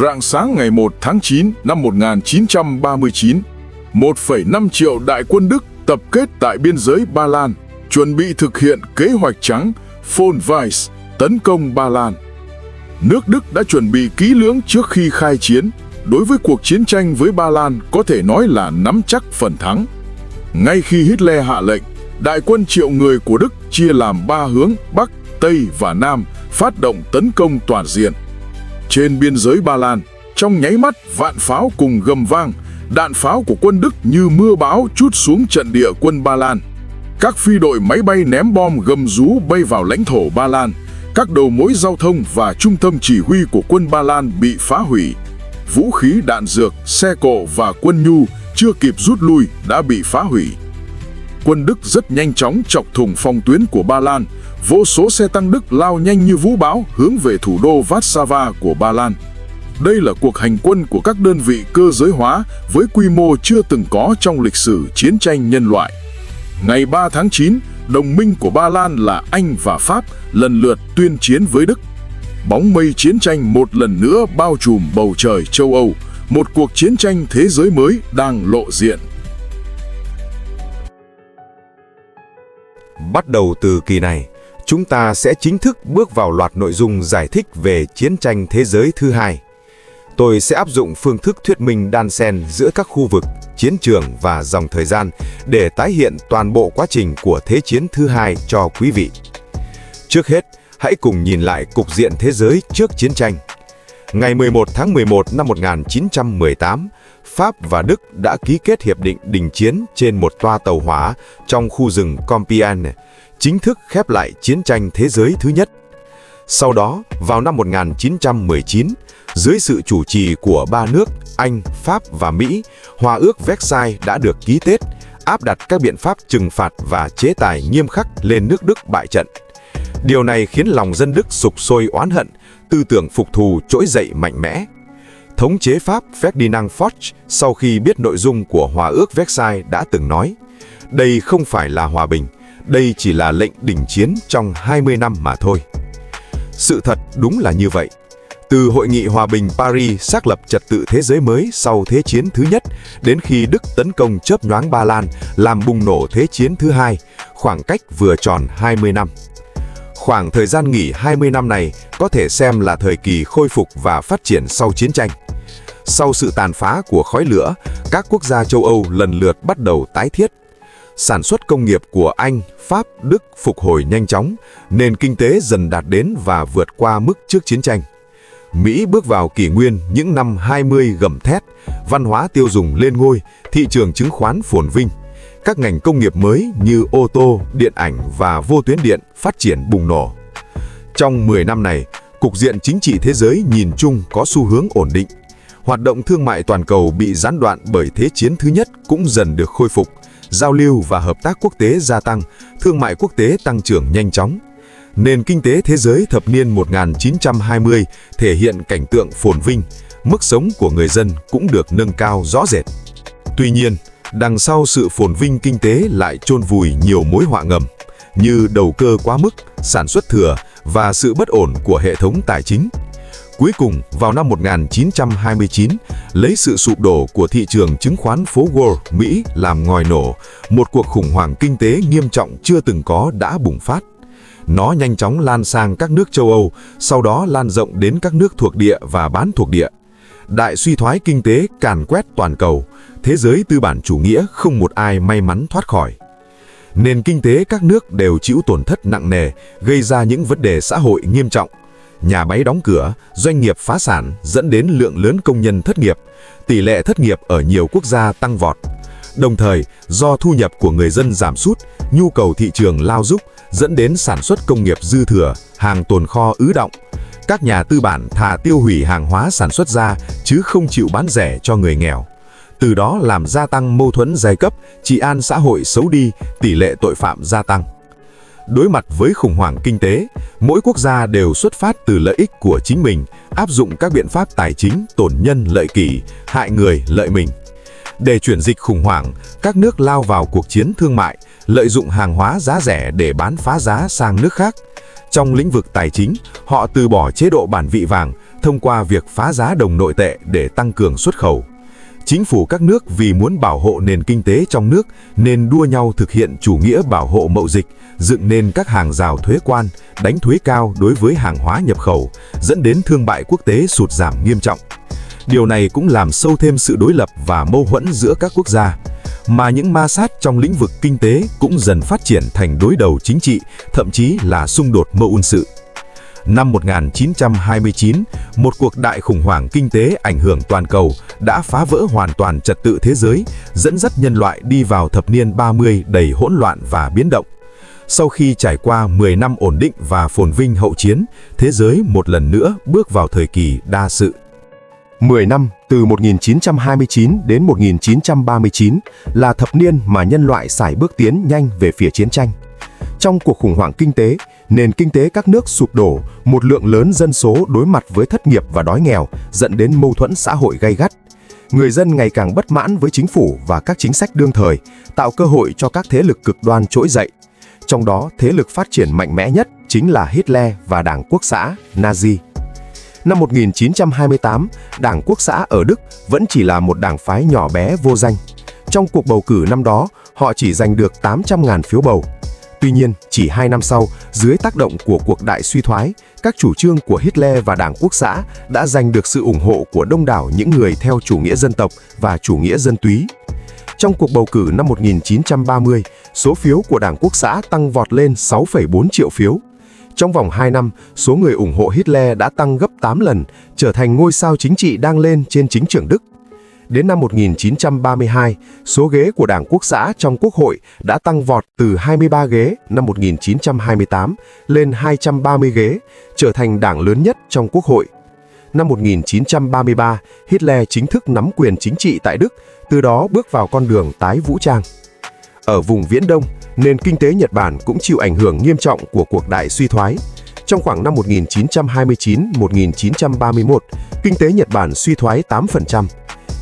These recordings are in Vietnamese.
Rạng sáng ngày 1 tháng 9 năm 1939, 1,5 triệu đại quân Đức tập kết tại biên giới Ba Lan, chuẩn bị thực hiện kế hoạch trắng Von Weiss tấn công Ba Lan. Nước Đức đã chuẩn bị kỹ lưỡng trước khi khai chiến. Đối với cuộc chiến tranh với Ba Lan có thể nói là nắm chắc phần thắng. Ngay khi Hitler hạ lệnh, đại quân triệu người của Đức chia làm 3 hướng Bắc, Tây và Nam phát động tấn công toàn diện. Trên biên giới Ba Lan, trong nháy mắt vạn pháo cùng gầm vang, đạn pháo của quân Đức như mưa bão trút xuống trận địa quân Ba Lan. Các phi đội máy bay ném bom gầm rú bay vào lãnh thổ Ba Lan. Các đầu mối giao thông và trung tâm chỉ huy của quân Ba Lan bị phá hủy. Vũ khí đạn dược, xe cộ và quân nhu chưa kịp rút lui đã bị phá hủy. Quân Đức rất nhanh chóng chọc thủng phòng tuyến của Ba Lan. Vô số xe tăng Đức lao nhanh như vũ bão hướng về thủ đô Warsaw của Ba Lan. Đây là cuộc hành quân của các đơn vị cơ giới hóa với quy mô chưa từng có trong lịch sử chiến tranh nhân loại. Ngày 3 tháng 9, đồng minh của Ba Lan là Anh và Pháp lần lượt tuyên chiến với Đức. Bóng mây chiến tranh một lần nữa bao trùm bầu trời châu Âu, một cuộc chiến tranh thế giới mới đang lộ diện. Bắt đầu từ kỳ này, chúng ta sẽ chính thức bước vào loạt nội dung giải thích về chiến tranh thế giới thứ hai. Tôi sẽ áp dụng phương thức thuyết minh đan xen giữa các khu vực, chiến trường và dòng thời gian để tái hiện toàn bộ quá trình của Thế chiến thứ hai cho quý vị. Trước hết, hãy cùng nhìn lại cục diện thế giới trước chiến tranh. Ngày 11 tháng 11 năm 1918, Pháp và Đức đã ký kết hiệp định đình chiến trên một toa tàu hỏa trong khu rừng Compiègne, chính thức khép lại chiến tranh thế giới thứ nhất. Sau đó, vào năm 1919, dưới sự chủ trì của ba nước Anh, Pháp và Mỹ, Hòa ước Versailles đã được ký kết, áp đặt các biện pháp trừng phạt và chế tài nghiêm khắc lên nước Đức bại trận. Điều này khiến lòng dân Đức sục sôi oán hận, tư tưởng phục thù trỗi dậy mạnh mẽ. Thống chế Pháp Ferdinand Foch sau khi biết nội dung của Hòa ước Versailles đã từng nói: "Đây không phải là hòa bình, đây chỉ là lệnh đình chiến trong 20 năm mà thôi." Sự thật đúng là như vậy. Từ Hội nghị Hòa bình Paris xác lập trật tự thế giới mới sau Thế chiến thứ nhất, đến khi Đức tấn công chớp nhoáng Ba Lan làm bùng nổ Thế chiến thứ hai, khoảng cách vừa tròn 20 năm. Khoảng thời gian nghỉ 20 năm này có thể xem là thời kỳ khôi phục và phát triển sau chiến tranh. Sau sự tàn phá của khói lửa, các quốc gia châu Âu lần lượt bắt đầu tái thiết. Sản xuất công nghiệp của Anh, Pháp, Đức phục hồi nhanh chóng, nền kinh tế dần đạt đến và vượt qua mức trước chiến tranh. Mỹ bước vào kỷ nguyên những năm 20 gầm thét, văn hóa tiêu dùng lên ngôi, thị trường chứng khoán phồn vinh. Các ngành công nghiệp mới như ô tô, điện ảnh và vô tuyến điện phát triển bùng nổ. Trong 10 năm này, cục diện chính trị thế giới nhìn chung có xu hướng ổn định. Hoạt động thương mại toàn cầu bị gián đoạn bởi Thế chiến thứ nhất cũng dần được khôi phục. Giao lưu và hợp tác quốc tế gia tăng, thương mại quốc tế tăng trưởng nhanh chóng. Nền kinh tế thế giới thập niên 1920 thể hiện cảnh tượng phồn vinh, mức sống của người dân cũng được nâng cao rõ rệt. Tuy nhiên, đằng sau sự phồn vinh kinh tế lại chôn vùi nhiều mối họa ngầm, như đầu cơ quá mức, sản xuất thừa và sự bất ổn của hệ thống tài chính. Cuối cùng, vào năm 1929, lấy sự sụp đổ của thị trường chứng khoán phố Wall, Mỹ làm ngòi nổ, một cuộc khủng hoảng kinh tế nghiêm trọng chưa từng có đã bùng phát. Nó nhanh chóng lan sang các nước châu Âu, sau đó lan rộng đến các nước thuộc địa và bán thuộc địa. Đại suy thoái kinh tế càn quét toàn cầu, thế giới tư bản chủ nghĩa không một ai may mắn thoát khỏi. Nền kinh tế các nước đều chịu tổn thất nặng nề, gây ra những vấn đề xã hội nghiêm trọng. Nhà máy đóng cửa, doanh nghiệp phá sản dẫn đến lượng lớn công nhân thất nghiệp, tỷ lệ thất nghiệp ở nhiều quốc gia tăng vọt. Đồng thời, do thu nhập của người dân giảm sút, nhu cầu thị trường lao dốc dẫn đến sản xuất công nghiệp dư thừa, hàng tồn kho ứ đọng. Các nhà tư bản thà tiêu hủy hàng hóa sản xuất ra chứ không chịu bán rẻ cho người nghèo. Từ đó làm gia tăng mâu thuẫn giai cấp, trị an xã hội xấu đi, tỷ lệ tội phạm gia tăng. Đối mặt với khủng hoảng kinh tế, mỗi quốc gia đều xuất phát từ lợi ích của chính mình, áp dụng các biện pháp tài chính tổn nhân lợi kỷ, hại người lợi mình. Để chuyển dịch khủng hoảng, các nước lao vào cuộc chiến thương mại, lợi dụng hàng hóa giá rẻ để bán phá giá sang nước khác. Trong lĩnh vực tài chính, họ từ bỏ chế độ bản vị vàng, thông qua việc phá giá đồng nội tệ để tăng cường xuất khẩu. Chính phủ các nước vì muốn bảo hộ nền kinh tế trong nước nên đua nhau thực hiện chủ nghĩa bảo hộ mậu dịch, dựng nên các hàng rào thuế quan, đánh thuế cao đối với hàng hóa nhập khẩu, dẫn đến thương mại quốc tế sụt giảm nghiêm trọng. Điều này cũng làm sâu thêm sự đối lập và mâu thuẫn giữa các quốc gia, mà những ma sát trong lĩnh vực kinh tế cũng dần phát triển thành đối đầu chính trị, thậm chí là xung đột mâu thuẫn sự. Năm 1929, một cuộc đại khủng hoảng kinh tế ảnh hưởng toàn cầu đã phá vỡ hoàn toàn trật tự thế giới, dẫn dắt nhân loại đi vào thập niên 30 đầy hỗn loạn và biến động. Sau khi trải qua 10 năm ổn định và phồn vinh hậu chiến, thế giới một lần nữa bước vào thời kỳ đa sự. 10 năm, từ 1929 đến 1939, là thập niên mà nhân loại sải bước tiến nhanh về phía chiến tranh. Trong cuộc khủng hoảng kinh tế, nền kinh tế các nước sụp đổ, một lượng lớn dân số đối mặt với thất nghiệp và đói nghèo, dẫn đến mâu thuẫn xã hội gay gắt. Người dân ngày càng bất mãn với chính phủ và các chính sách đương thời, tạo cơ hội cho các thế lực cực đoan trỗi dậy. Trong đó, thế lực phát triển mạnh mẽ nhất chính là Hitler và Đảng Quốc xã, Nazi. Năm 1928, Đảng Quốc xã ở Đức vẫn chỉ là một đảng phái nhỏ bé vô danh. Trong cuộc bầu cử năm đó, họ chỉ giành được 800.000 phiếu bầu. Tuy nhiên, chỉ 2 năm sau, dưới tác động của cuộc đại suy thoái, các chủ trương của Hitler và Đảng Quốc xã đã giành được sự ủng hộ của đông đảo những người theo chủ nghĩa dân tộc và chủ nghĩa dân túy. Trong cuộc bầu cử năm 1930, số phiếu của Đảng Quốc xã tăng vọt lên 6,4 triệu phiếu. Trong vòng 2 năm, số người ủng hộ Hitler đã tăng gấp 8 lần, trở thành ngôi sao chính trị đang lên trên chính trường Đức. Đến năm 1932, số ghế của Đảng Quốc xã trong Quốc hội đã tăng vọt từ 23 ghế năm 1928 lên 230 ghế, trở thành đảng lớn nhất trong Quốc hội. Năm 1933, Hitler chính thức nắm quyền chính trị tại Đức, từ đó bước vào con đường tái vũ trang. Ở vùng Viễn Đông, nền kinh tế Nhật Bản cũng chịu ảnh hưởng nghiêm trọng của cuộc đại suy thoái. Trong khoảng năm 1929-1931, kinh tế Nhật Bản suy thoái 8%.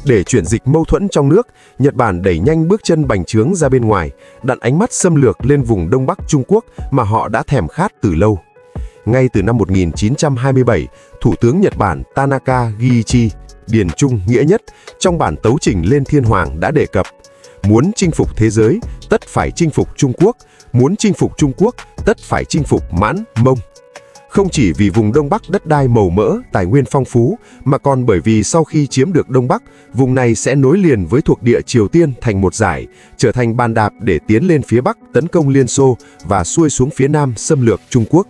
Để chuyển dịch mâu thuẫn trong nước, Nhật Bản đẩy nhanh bước chân bành trướng ra bên ngoài, đặt ánh mắt xâm lược lên vùng Đông Bắc Trung Quốc mà họ đã thèm khát từ lâu. Ngay từ năm 1927, Thủ tướng Nhật Bản Tanaka Giichi, điền trung nghĩa nhất, trong bản tấu trình lên Thiên Hoàng đã đề cập: muốn chinh phục thế giới, tất phải chinh phục Trung Quốc, muốn chinh phục Trung Quốc, tất phải chinh phục Mãn, Mông. Không chỉ vì vùng Đông Bắc đất đai màu mỡ, tài nguyên phong phú, mà còn bởi vì sau khi chiếm được Đông Bắc, vùng này sẽ nối liền với thuộc địa Triều Tiên thành một dải, trở thành bàn đạp để tiến lên phía Bắc tấn công Liên Xô và xuôi xuống phía Nam xâm lược Trung Quốc.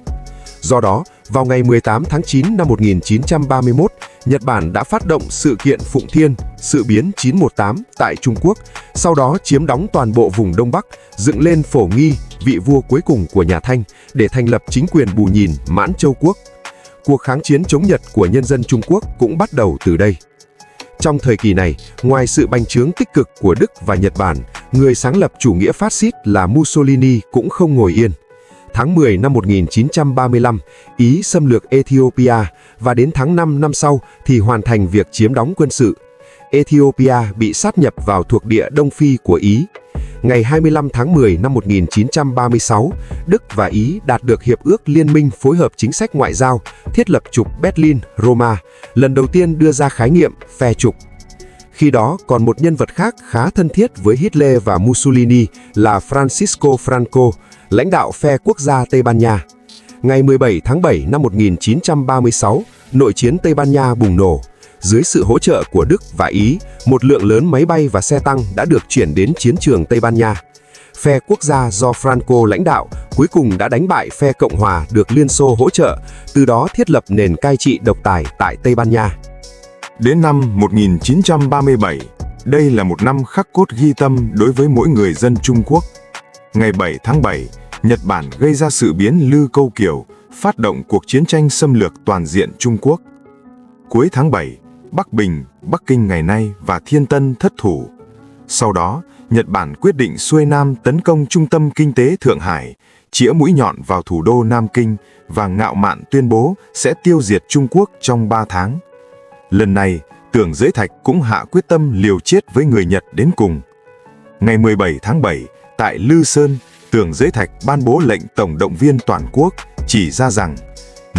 Do đó, vào ngày 18 tháng 9 năm 1931, Nhật Bản đã phát động sự kiện Phụng Thiên, sự biến 918 tại Trung Quốc, sau đó chiếm đóng toàn bộ vùng Đông Bắc, dựng lên Phổ Nghi, vị vua cuối cùng của nhà Thanh, để thành lập chính quyền bù nhìn Mãn Châu Quốc. Cuộc kháng chiến chống Nhật của nhân dân Trung Quốc cũng bắt đầu từ đây. Trong thời kỳ này, ngoài sự bành trướng tích cực của Đức và Nhật Bản, người sáng lập chủ nghĩa phát xít là Mussolini cũng không ngồi yên. Tháng 10 năm 1935, Ý xâm lược Ethiopia và đến tháng 5 năm sau thì hoàn thành việc chiếm đóng quân sự. Ethiopia bị sáp nhập vào thuộc địa Đông Phi của Ý. Ngày 25 tháng 10 năm 1936, Đức và Ý đạt được hiệp ước liên minh phối hợp chính sách ngoại giao, thiết lập trục Berlin-Roma, lần đầu tiên đưa ra khái niệm phe trục. Khi đó, còn một nhân vật khác khá thân thiết với Hitler và Mussolini là Francisco Franco, lãnh đạo phe quốc gia Tây Ban Nha. Ngày 17 tháng 7 năm 1936, nội chiến Tây Ban Nha bùng nổ. Dưới sự hỗ trợ của Đức và Ý, một lượng lớn máy bay và xe tăng đã được chuyển đến chiến trường Tây Ban Nha. Phe quốc gia do Franco lãnh đạo cuối cùng đã đánh bại phe Cộng hòa được Liên Xô hỗ trợ, từ đó thiết lập nền cai trị độc tài tại Tây Ban Nha. Đến năm 1937, đây là một năm khắc cốt ghi tâm đối với mỗi người dân Trung Quốc. Ngày 7 tháng 7, Nhật Bản gây ra sự biến Lư Câu Kiều, phát động cuộc chiến tranh xâm lược toàn diện Trung Quốc. Cuối tháng 7, Bắc Bình, Bắc Kinh ngày nay và Thiên Tân thất thủ. Sau đó, Nhật Bản quyết định xuôi Nam tấn công trung tâm kinh tế Thượng Hải, chĩa mũi nhọn vào thủ đô Nam Kinh và ngạo mạn tuyên bố sẽ tiêu diệt Trung Quốc trong 3 tháng. Lần này, Tưởng Giới Thạch cũng hạ quyết tâm liều chết với người Nhật đến cùng. Ngày 17 tháng 7, tại Lư Sơn, Tưởng Giới Thạch ban bố lệnh tổng động viên toàn quốc, chỉ ra rằng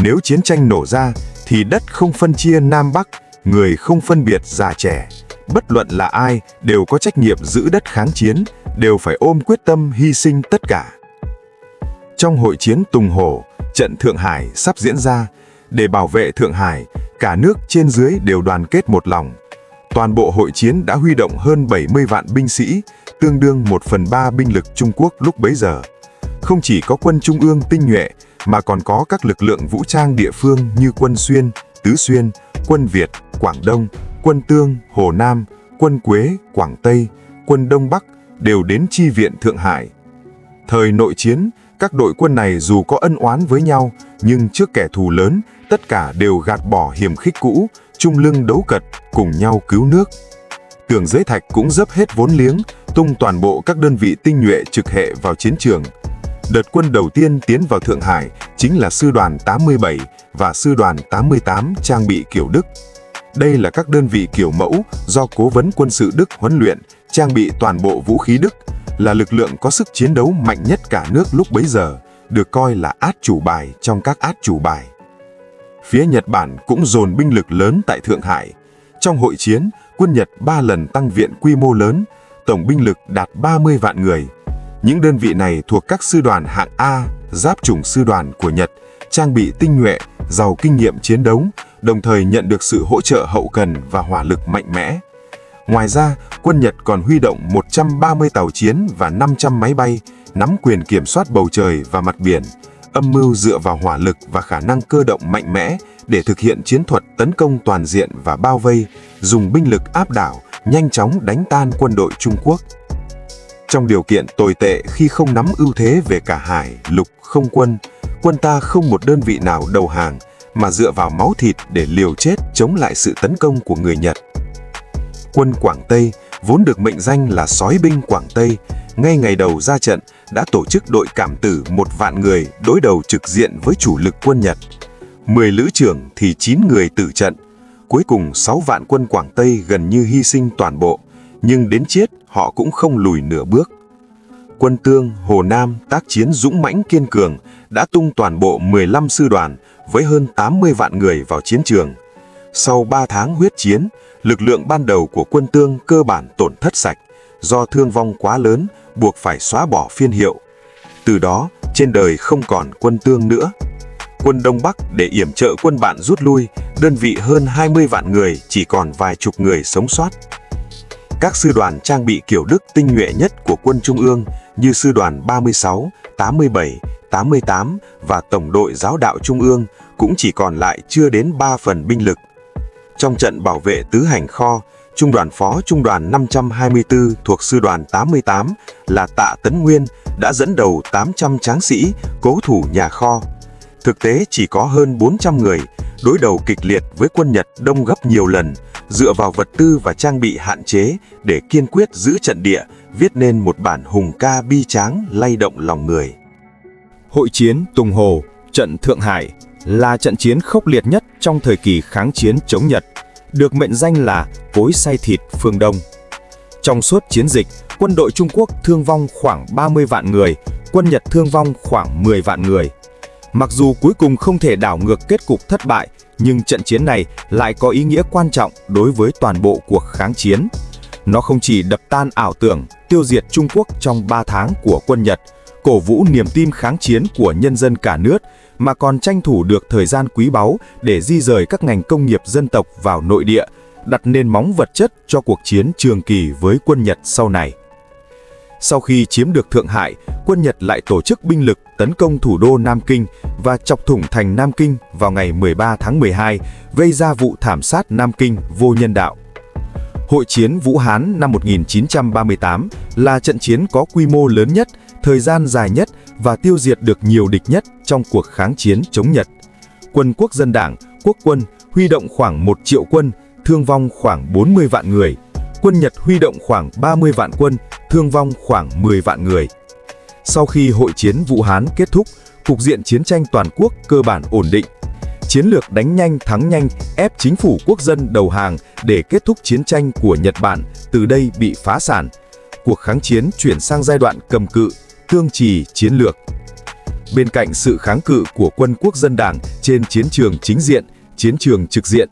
nếu chiến tranh nổ ra thì đất không phân chia Nam Bắc, người không phân biệt già trẻ. Bất luận là ai đều có trách nhiệm giữ đất kháng chiến, đều phải ôm quyết tâm hy sinh tất cả. Trong hội chiến Tùng Hổ, trận Thượng Hải sắp diễn ra, để bảo vệ Thượng Hải, cả nước trên dưới đều đoàn kết một lòng. Toàn bộ hội chiến đã huy động hơn 70 vạn binh sĩ, tương đương 1/3 binh lực Trung Quốc lúc bấy giờ. Không chỉ có quân Trung ương tinh nhuệ, mà còn có các lực lượng vũ trang địa phương như quân Xuyên, Tứ Xuyên, quân Việt, Quảng Đông, quân Tương, Hồ Nam, quân Quế, Quảng Tây, quân Đông Bắc đều đến chi viện Thượng Hải. Thời nội chiến, các đội quân này dù có ân oán với nhau, nhưng trước kẻ thù lớn, tất cả đều gạt bỏ hiềm khích cũ, chung lưng đấu cật, cùng nhau cứu nước. Tưởng Giới Thạch cũng dốc hết vốn liếng, tung toàn bộ các đơn vị tinh nhuệ trực hệ vào chiến trường. Đợt quân đầu tiên tiến vào Thượng Hải chính là Sư đoàn 87 và Sư đoàn 88 trang bị kiểu Đức. Đây là các đơn vị kiểu mẫu do Cố vấn quân sự Đức huấn luyện, trang bị toàn bộ vũ khí Đức, là lực lượng có sức chiến đấu mạnh nhất cả nước lúc bấy giờ, được coi là át chủ bài trong các át chủ bài. Phía Nhật Bản cũng dồn binh lực lớn tại Thượng Hải. Trong hội chiến, quân Nhật 3 lần tăng viện quy mô lớn, tổng binh lực đạt 30 vạn người. Những đơn vị này thuộc các sư đoàn hạng A, giáp chủng sư đoàn của Nhật, trang bị tinh nhuệ, giàu kinh nghiệm chiến đấu, đồng thời nhận được sự hỗ trợ hậu cần và hỏa lực mạnh mẽ. Ngoài ra, quân Nhật còn huy động 130 tàu chiến và 500 máy bay, nắm quyền kiểm soát bầu trời và mặt biển, âm mưu dựa vào hỏa lực và khả năng cơ động mạnh mẽ để thực hiện chiến thuật tấn công toàn diện và bao vây, dùng binh lực áp đảo, nhanh chóng đánh tan quân đội Trung Quốc. Trong điều kiện tồi tệ khi không nắm ưu thế về cả hải, lục, không quân, quân ta không một đơn vị nào đầu hàng, mà dựa vào máu thịt để liều chết chống lại sự tấn công của người Nhật. Quân Quảng Tây, vốn được mệnh danh là sói binh Quảng Tây, ngay ngày đầu ra trận đã tổ chức đội cảm tử 1 vạn người đối đầu trực diện với chủ lực quân Nhật. 10 lữ trưởng thì 9 người tử trận. Cuối cùng 6 vạn quân Quảng Tây gần như hy sinh toàn bộ, nhưng đến chết họ cũng không lùi nửa bước. Quân Tương, Hồ Nam tác chiến dũng mãnh kiên cường, đã tung toàn bộ 15 sư đoàn với hơn 80 vạn người vào chiến trường. Sau 3 tháng huyết chiến, lực lượng ban đầu của quân Tương cơ bản tổn thất sạch, do thương vong quá lớn, buộc phải xóa bỏ phiên hiệu. Từ đó, trên đời không còn quân Tương nữa. Quân Đông Bắc để yểm trợ quân bạn rút lui, đơn vị hơn 20 vạn người chỉ còn vài chục người sống sót. Các sư đoàn trang bị kiểu Đức tinh nhuệ nhất của quân Trung ương như sư đoàn 36, 87, 88 và tổng đội giáo đạo Trung ương cũng chỉ còn lại chưa đến 3 phần binh lực. Trong trận bảo vệ Tứ Hành Kho, Trung đoàn Phó Trung đoàn 524 thuộc sư đoàn 88 là Tạ Tấn Nguyên đã dẫn đầu 800 tráng sĩ cố thủ nhà kho. Thực tế chỉ có hơn 400 người, đối đầu kịch liệt với quân Nhật đông gấp nhiều lần, dựa vào vật tư và trang bị hạn chế để kiên quyết giữ trận địa, viết nên một bản hùng ca bi tráng lay động lòng người. Hội chiến Tùng Hồ, trận Thượng Hải là trận chiến khốc liệt nhất trong thời kỳ kháng chiến chống Nhật, được mệnh danh là cối xay thịt phương Đông. Trong suốt chiến dịch, quân đội Trung Quốc thương vong khoảng 30 vạn người, quân Nhật thương vong khoảng 10 vạn người. Mặc dù cuối cùng không thể đảo ngược kết cục thất bại, nhưng trận chiến này lại có ý nghĩa quan trọng đối với toàn bộ cuộc kháng chiến. Nó không chỉ đập tan ảo tưởng, tiêu diệt Trung Quốc trong 3 tháng của quân Nhật, cổ vũ niềm tin kháng chiến của nhân dân cả nước, mà còn tranh thủ được thời gian quý báu để di rời các ngành công nghiệp dân tộc vào nội địa, đặt nền móng vật chất cho cuộc chiến trường kỳ với quân Nhật sau này. Sau khi chiếm được Thượng Hải, quân Nhật lại tổ chức binh lực tấn công thủ đô Nam Kinh và chọc thủng thành Nam Kinh vào ngày 13 tháng 12, gây ra vụ thảm sát Nam Kinh vô nhân đạo. Hội chiến Vũ Hán năm 1938 là trận chiến có quy mô lớn nhất, thời gian dài nhất và tiêu diệt được nhiều địch nhất trong cuộc kháng chiến chống Nhật. Quân Quốc dân Đảng, Quốc quân huy động khoảng 1 triệu quân, thương vong khoảng 40 vạn người. Quân Nhật huy động khoảng 30 vạn quân, thương vong khoảng 10 vạn người. Sau khi hội chiến Vũ Hán kết thúc, cục diện chiến tranh toàn quốc cơ bản ổn định. Chiến lược đánh nhanh thắng nhanh ép chính phủ quốc dân đầu hàng để kết thúc chiến tranh của Nhật Bản từ đây bị phá sản. Cuộc kháng chiến chuyển sang giai đoạn cầm cự, tương trì chiến lược. Bên cạnh sự kháng cự của quân Quốc dân Đảng trên chiến trường chính diện, Chiến trường trực diện.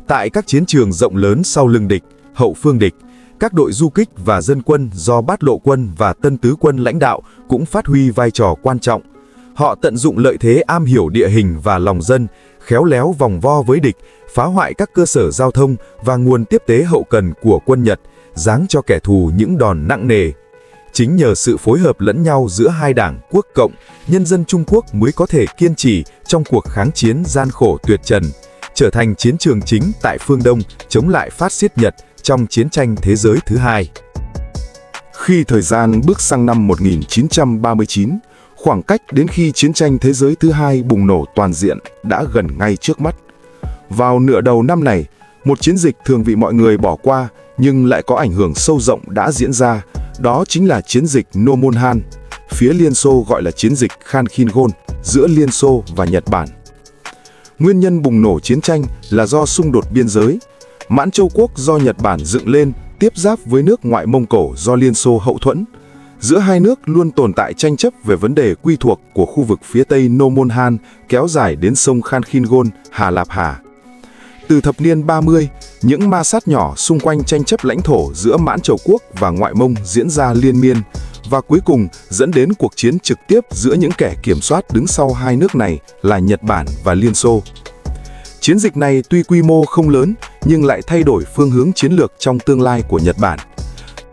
Tại các chiến trường rộng lớn sau lưng địch, hậu phương địch, các đội du kích và dân quân do Bát Lộ quân và Tân Tứ quân lãnh đạo cũng phát huy vai trò quan trọng. Họ tận dụng lợi thế am hiểu địa hình và lòng dân, khéo léo vòng vo với địch, phá hoại các cơ sở giao thông và nguồn tiếp tế hậu cần của quân Nhật, giáng cho kẻ thù những đòn nặng nề. Chính nhờ sự phối hợp lẫn nhau giữa hai đảng Quốc Cộng, nhân dân Trung Quốc mới có thể kiên trì trong cuộc kháng chiến gian khổ tuyệt trần, trở thành chiến trường chính tại phương Đông chống lại phát xít Nhật trong chiến tranh thế giới thứ hai. Khi thời gian bước sang năm 1939, khoảng cách đến khi chiến tranh thế giới thứ hai bùng nổ toàn diện đã gần ngay trước mắt. Vào nửa đầu năm này, một chiến dịch thường bị mọi người bỏ qua nhưng lại có ảnh hưởng sâu rộng đã diễn ra, đó chính là chiến dịch Nomonhan, phía Liên Xô gọi là chiến dịch Khankhin-Gol giữa Liên Xô và Nhật Bản. Nguyên nhân bùng nổ chiến tranh là do xung đột biên giới. Mãn Châu Quốc do Nhật Bản dựng lên tiếp giáp với nước ngoại Mông Cổ do Liên Xô hậu thuẫn. Giữa hai nước luôn tồn tại tranh chấp về vấn đề quy thuộc của khu vực phía tây Nomonhan kéo dài đến sông Khankhin-Gol, Hà Lạp Hà. Từ thập niên 30, những ma sát nhỏ xung quanh tranh chấp lãnh thổ giữa Mãn Châu Quốc và ngoại Mông diễn ra liên miên, và cuối cùng dẫn đến cuộc chiến trực tiếp giữa những kẻ kiểm soát đứng sau hai nước này là Nhật Bản và Liên Xô. Chiến dịch này tuy quy mô không lớn nhưng lại thay đổi phương hướng chiến lược trong tương lai của Nhật Bản.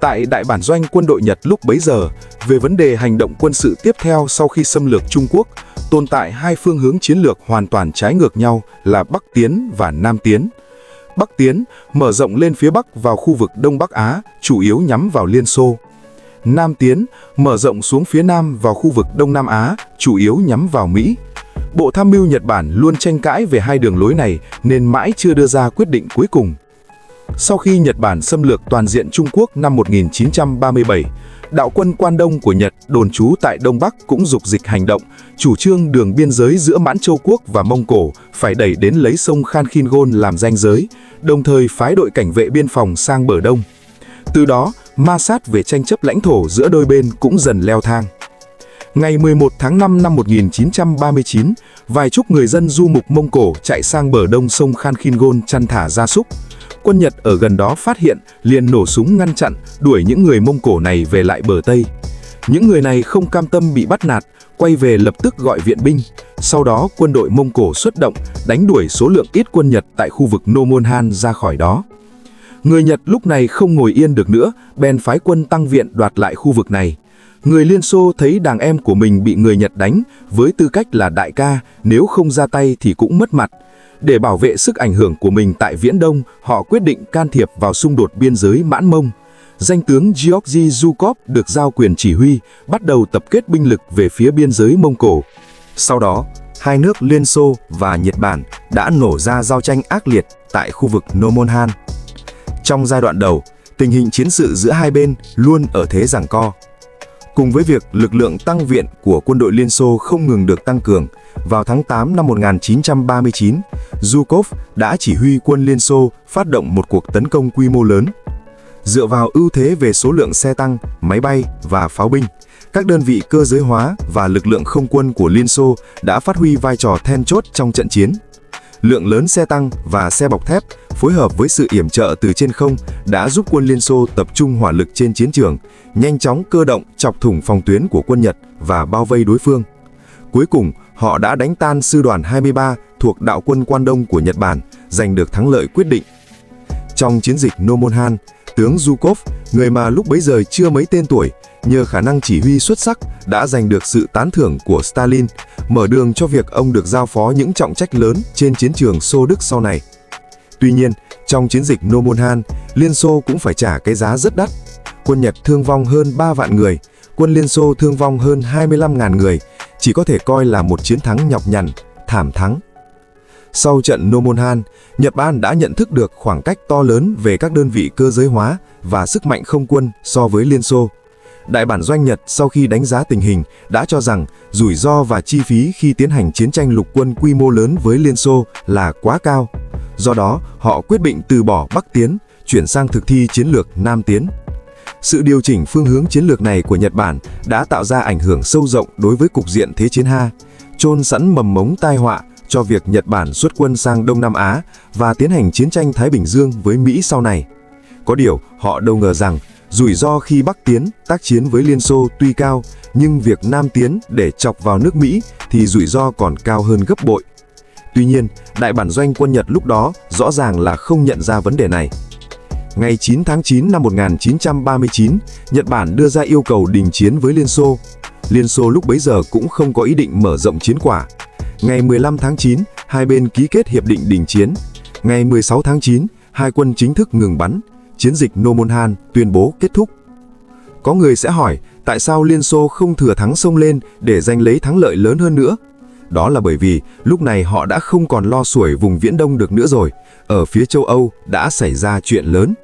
Tại Đại bản doanh quân đội Nhật lúc bấy giờ, về vấn đề hành động quân sự tiếp theo sau khi xâm lược Trung Quốc, tồn tại hai phương hướng chiến lược hoàn toàn trái ngược nhau là Bắc Tiến và Nam Tiến. Bắc Tiến mở rộng lên phía Bắc vào khu vực Đông Bắc Á, chủ yếu nhắm vào Liên Xô. Nam Tiến mở rộng xuống phía Nam vào khu vực Đông Nam Á, chủ yếu nhắm vào Mỹ. Bộ Tham mưu Nhật Bản luôn tranh cãi về hai đường lối này nên mãi chưa đưa ra quyết định cuối cùng. Sau khi Nhật Bản xâm lược toàn diện Trung Quốc năm 1937, đạo quân Quan Đông của Nhật đồn trú tại Đông Bắc cũng dục dịch hành động, chủ trương đường biên giới giữa Mãn Châu Quốc và Mông Cổ phải đẩy đến lấy sông Khankhin-Gol làm ranh giới, đồng thời phái đội cảnh vệ biên phòng sang bờ Đông. Từ đó, ma sát về tranh chấp lãnh thổ giữa đôi bên cũng dần leo thang. Ngày 11 tháng 5 năm 1939, vài chục người dân du mục Mông Cổ chạy sang bờ đông sông Khankhin-Gol chăn thả gia súc. Quân Nhật ở gần đó phát hiện, liền nổ súng ngăn chặn, đuổi những người Mông Cổ này về lại bờ Tây. Những người này không cam tâm bị bắt nạt, quay về lập tức gọi viện binh. Sau đó, quân đội Mông Cổ xuất động, đánh đuổi số lượng ít quân Nhật tại khu vực Nomonhan ra khỏi đó. Người Nhật lúc này không ngồi yên được nữa, bèn phái quân tăng viện đoạt lại khu vực này. Người Liên Xô thấy đàn em của mình bị người Nhật đánh, với tư cách là đại ca, nếu không ra tay thì cũng mất mặt. Để bảo vệ sức ảnh hưởng của mình tại Viễn Đông, họ quyết định can thiệp vào xung đột biên giới Mãn Mông. Danh tướng Georgy Zhukov được giao quyền chỉ huy, bắt đầu tập kết binh lực về phía biên giới Mông Cổ. Sau đó, hai nước Liên Xô và Nhật Bản đã nổ ra giao tranh ác liệt tại khu vực Nomonhan. Trong giai đoạn đầu, tình hình chiến sự giữa hai bên luôn ở thế giằng co. Cùng với việc lực lượng tăng viện của quân đội Liên Xô không ngừng được tăng cường, vào tháng 8 năm 1939, Zhukov đã chỉ huy quân Liên Xô phát động một cuộc tấn công quy mô lớn. Dựa vào ưu thế về số lượng xe tăng, máy bay và pháo binh, các đơn vị cơ giới hóa và lực lượng không quân của Liên Xô đã phát huy vai trò then chốt trong trận chiến. Lượng lớn xe tăng và xe bọc thép phối hợp với sự yểm trợ từ trên không đã giúp quân Liên Xô tập trung hỏa lực trên chiến trường, nhanh chóng cơ động chọc thủng phòng tuyến của quân Nhật và bao vây đối phương. Cuối cùng, họ đã đánh tan sư đoàn 23 thuộc đạo quân Quan Đông của Nhật Bản, giành được thắng lợi quyết định. Trong chiến dịch Nomonhan, tướng Zhukov, người mà lúc bấy giờ chưa mấy tên tuổi, nhờ khả năng chỉ huy xuất sắc đã giành được sự tán thưởng của Stalin, mở đường cho việc ông được giao phó những trọng trách lớn trên chiến trường Xô Đức sau này. Tuy nhiên, trong chiến dịch Nomonhan, Liên Xô cũng phải trả cái giá rất đắt. Quân Nhật thương vong hơn 3 vạn người, quân Liên Xô thương vong hơn 25.000 người, chỉ có thể coi là một chiến thắng nhọc nhằn, thảm thắng. Sau trận Nomonhan, Nhật Bản đã nhận thức được khoảng cách to lớn về các đơn vị cơ giới hóa và sức mạnh không quân so với Liên Xô. Đại bản doanh Nhật sau khi đánh giá tình hình đã cho rằng rủi ro và chi phí khi tiến hành chiến tranh lục quân quy mô lớn với Liên Xô là quá cao. Do đó, họ quyết định từ bỏ Bắc Tiến, chuyển sang thực thi chiến lược Nam Tiến. Sự điều chỉnh phương hướng chiến lược này của Nhật Bản đã tạo ra ảnh hưởng sâu rộng đối với cục diện Thế chiến II, chôn sẵn mầm mống tai họa cho việc Nhật Bản xuất quân sang Đông Nam Á và tiến hành chiến tranh Thái Bình Dương với Mỹ sau này. Có điều, họ đâu ngờ rằng, rủi ro khi Bắc tiến, tác chiến với Liên Xô tuy cao, nhưng việc Nam tiến để chọc vào nước Mỹ thì rủi ro còn cao hơn gấp bội. Tuy nhiên, Đại bản doanh quân Nhật lúc đó rõ ràng là không nhận ra vấn đề này. Ngày 9 tháng 9 năm 1939, Nhật Bản đưa ra yêu cầu đình chiến với Liên Xô. Liên Xô lúc bấy giờ cũng không có ý định mở rộng chiến quả. Ngày 15 tháng 9, hai bên ký kết hiệp định đình chiến. Ngày 16 tháng 9, hai quân chính thức ngừng bắn. Chiến dịch Nomonhan tuyên bố kết thúc. Có người sẽ hỏi, tại sao Liên Xô không thừa thắng xông lên để giành lấy thắng lợi lớn hơn nữa? Đó là bởi vì lúc này họ đã không còn lo xuổi vùng Viễn Đông được nữa rồi. Ở phía châu Âu đã xảy ra chuyện lớn.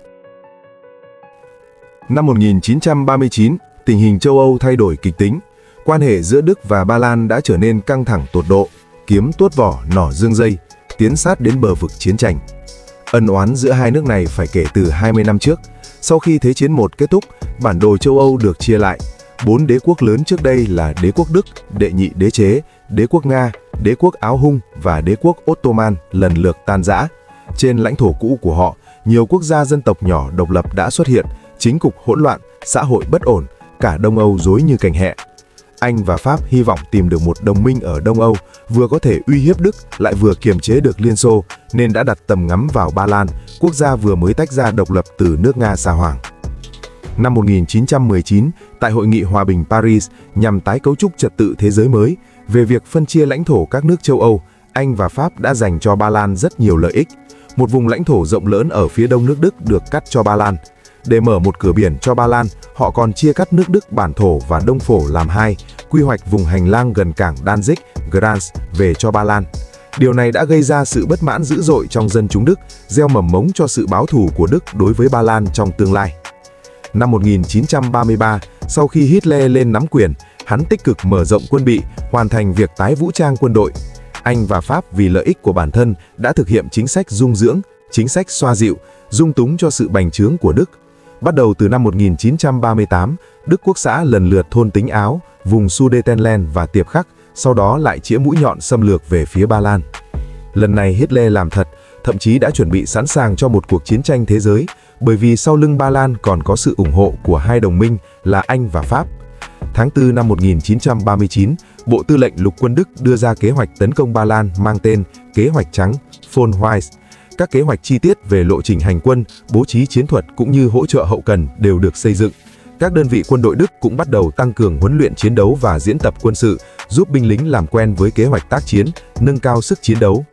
Năm 1939, tình hình châu Âu thay đổi kịch tính. Quan hệ giữa Đức và Ba Lan đã trở nên căng thẳng tột độ, kiếm tuốt vỏ, nỏ dương dây, tiến sát đến bờ vực chiến tranh. Ân oán giữa hai nước này phải kể từ 20 năm trước. Sau khi Thế chiến I kết thúc, bản đồ châu Âu được chia lại. 4 đế quốc lớn trước đây là đế quốc Đức, đệ nhị đế chế, đế quốc Nga, đế quốc Áo Hung và đế quốc Ottoman lần lượt tan rã. Trên lãnh thổ cũ của họ, nhiều quốc gia dân tộc nhỏ độc lập đã xuất hiện, chính cục hỗn loạn, xã hội bất ổn, cả Đông Âu rối như cành hẹ. Anh và Pháp hy vọng tìm được một đồng minh ở Đông Âu, vừa có thể uy hiếp Đức, lại vừa kiềm chế được Liên Xô, nên đã đặt tầm ngắm vào Ba Lan, quốc gia vừa mới tách ra độc lập từ nước Nga Sa Hoàng. Năm 1919, tại Hội nghị Hòa bình Paris, nhằm tái cấu trúc trật tự thế giới mới, về việc phân chia lãnh thổ các nước châu Âu, Anh và Pháp đã dành cho Ba Lan rất nhiều lợi ích. Một vùng lãnh thổ rộng lớn ở phía đông nước Đức được cắt cho Ba Lan. Để mở một cửa biển cho Ba Lan, họ còn chia cắt nước Đức bản thổ và Đông Phổ làm hai, quy hoạch vùng hành lang gần cảng Danzig, Gdansk về cho Ba Lan. Điều này đã gây ra sự bất mãn dữ dội trong dân chúng Đức, gieo mầm mống cho sự báo thù của Đức đối với Ba Lan trong tương lai. Năm 1933, sau khi Hitler lên nắm quyền, hắn tích cực mở rộng quân bị, hoàn thành việc tái vũ trang quân đội. Anh và Pháp vì lợi ích của bản thân đã thực hiện chính sách dung dưỡng, chính sách xoa dịu, dung túng cho sự bành trướng của Đức. Bắt đầu từ năm 1938, Đức Quốc xã lần lượt thôn tính Áo, vùng Sudetenland và Tiệp Khắc, sau đó lại chĩa mũi nhọn xâm lược về phía Ba Lan. Lần này Hitler làm thật, thậm chí đã chuẩn bị sẵn sàng cho một cuộc chiến tranh thế giới, bởi vì sau lưng Ba Lan còn có sự ủng hộ của hai đồng minh là Anh và Pháp. Tháng 4 năm 1939, Bộ Tư lệnh Lục quân Đức đưa ra kế hoạch tấn công Ba Lan mang tên Kế hoạch trắng, Von Weiss. Các kế hoạch chi tiết về lộ trình hành quân, bố trí chiến thuật cũng như hỗ trợ hậu cần đều được xây dựng. Các đơn vị quân đội Đức cũng bắt đầu tăng cường huấn luyện chiến đấu và diễn tập quân sự, giúp binh lính làm quen với kế hoạch tác chiến, nâng cao sức chiến đấu.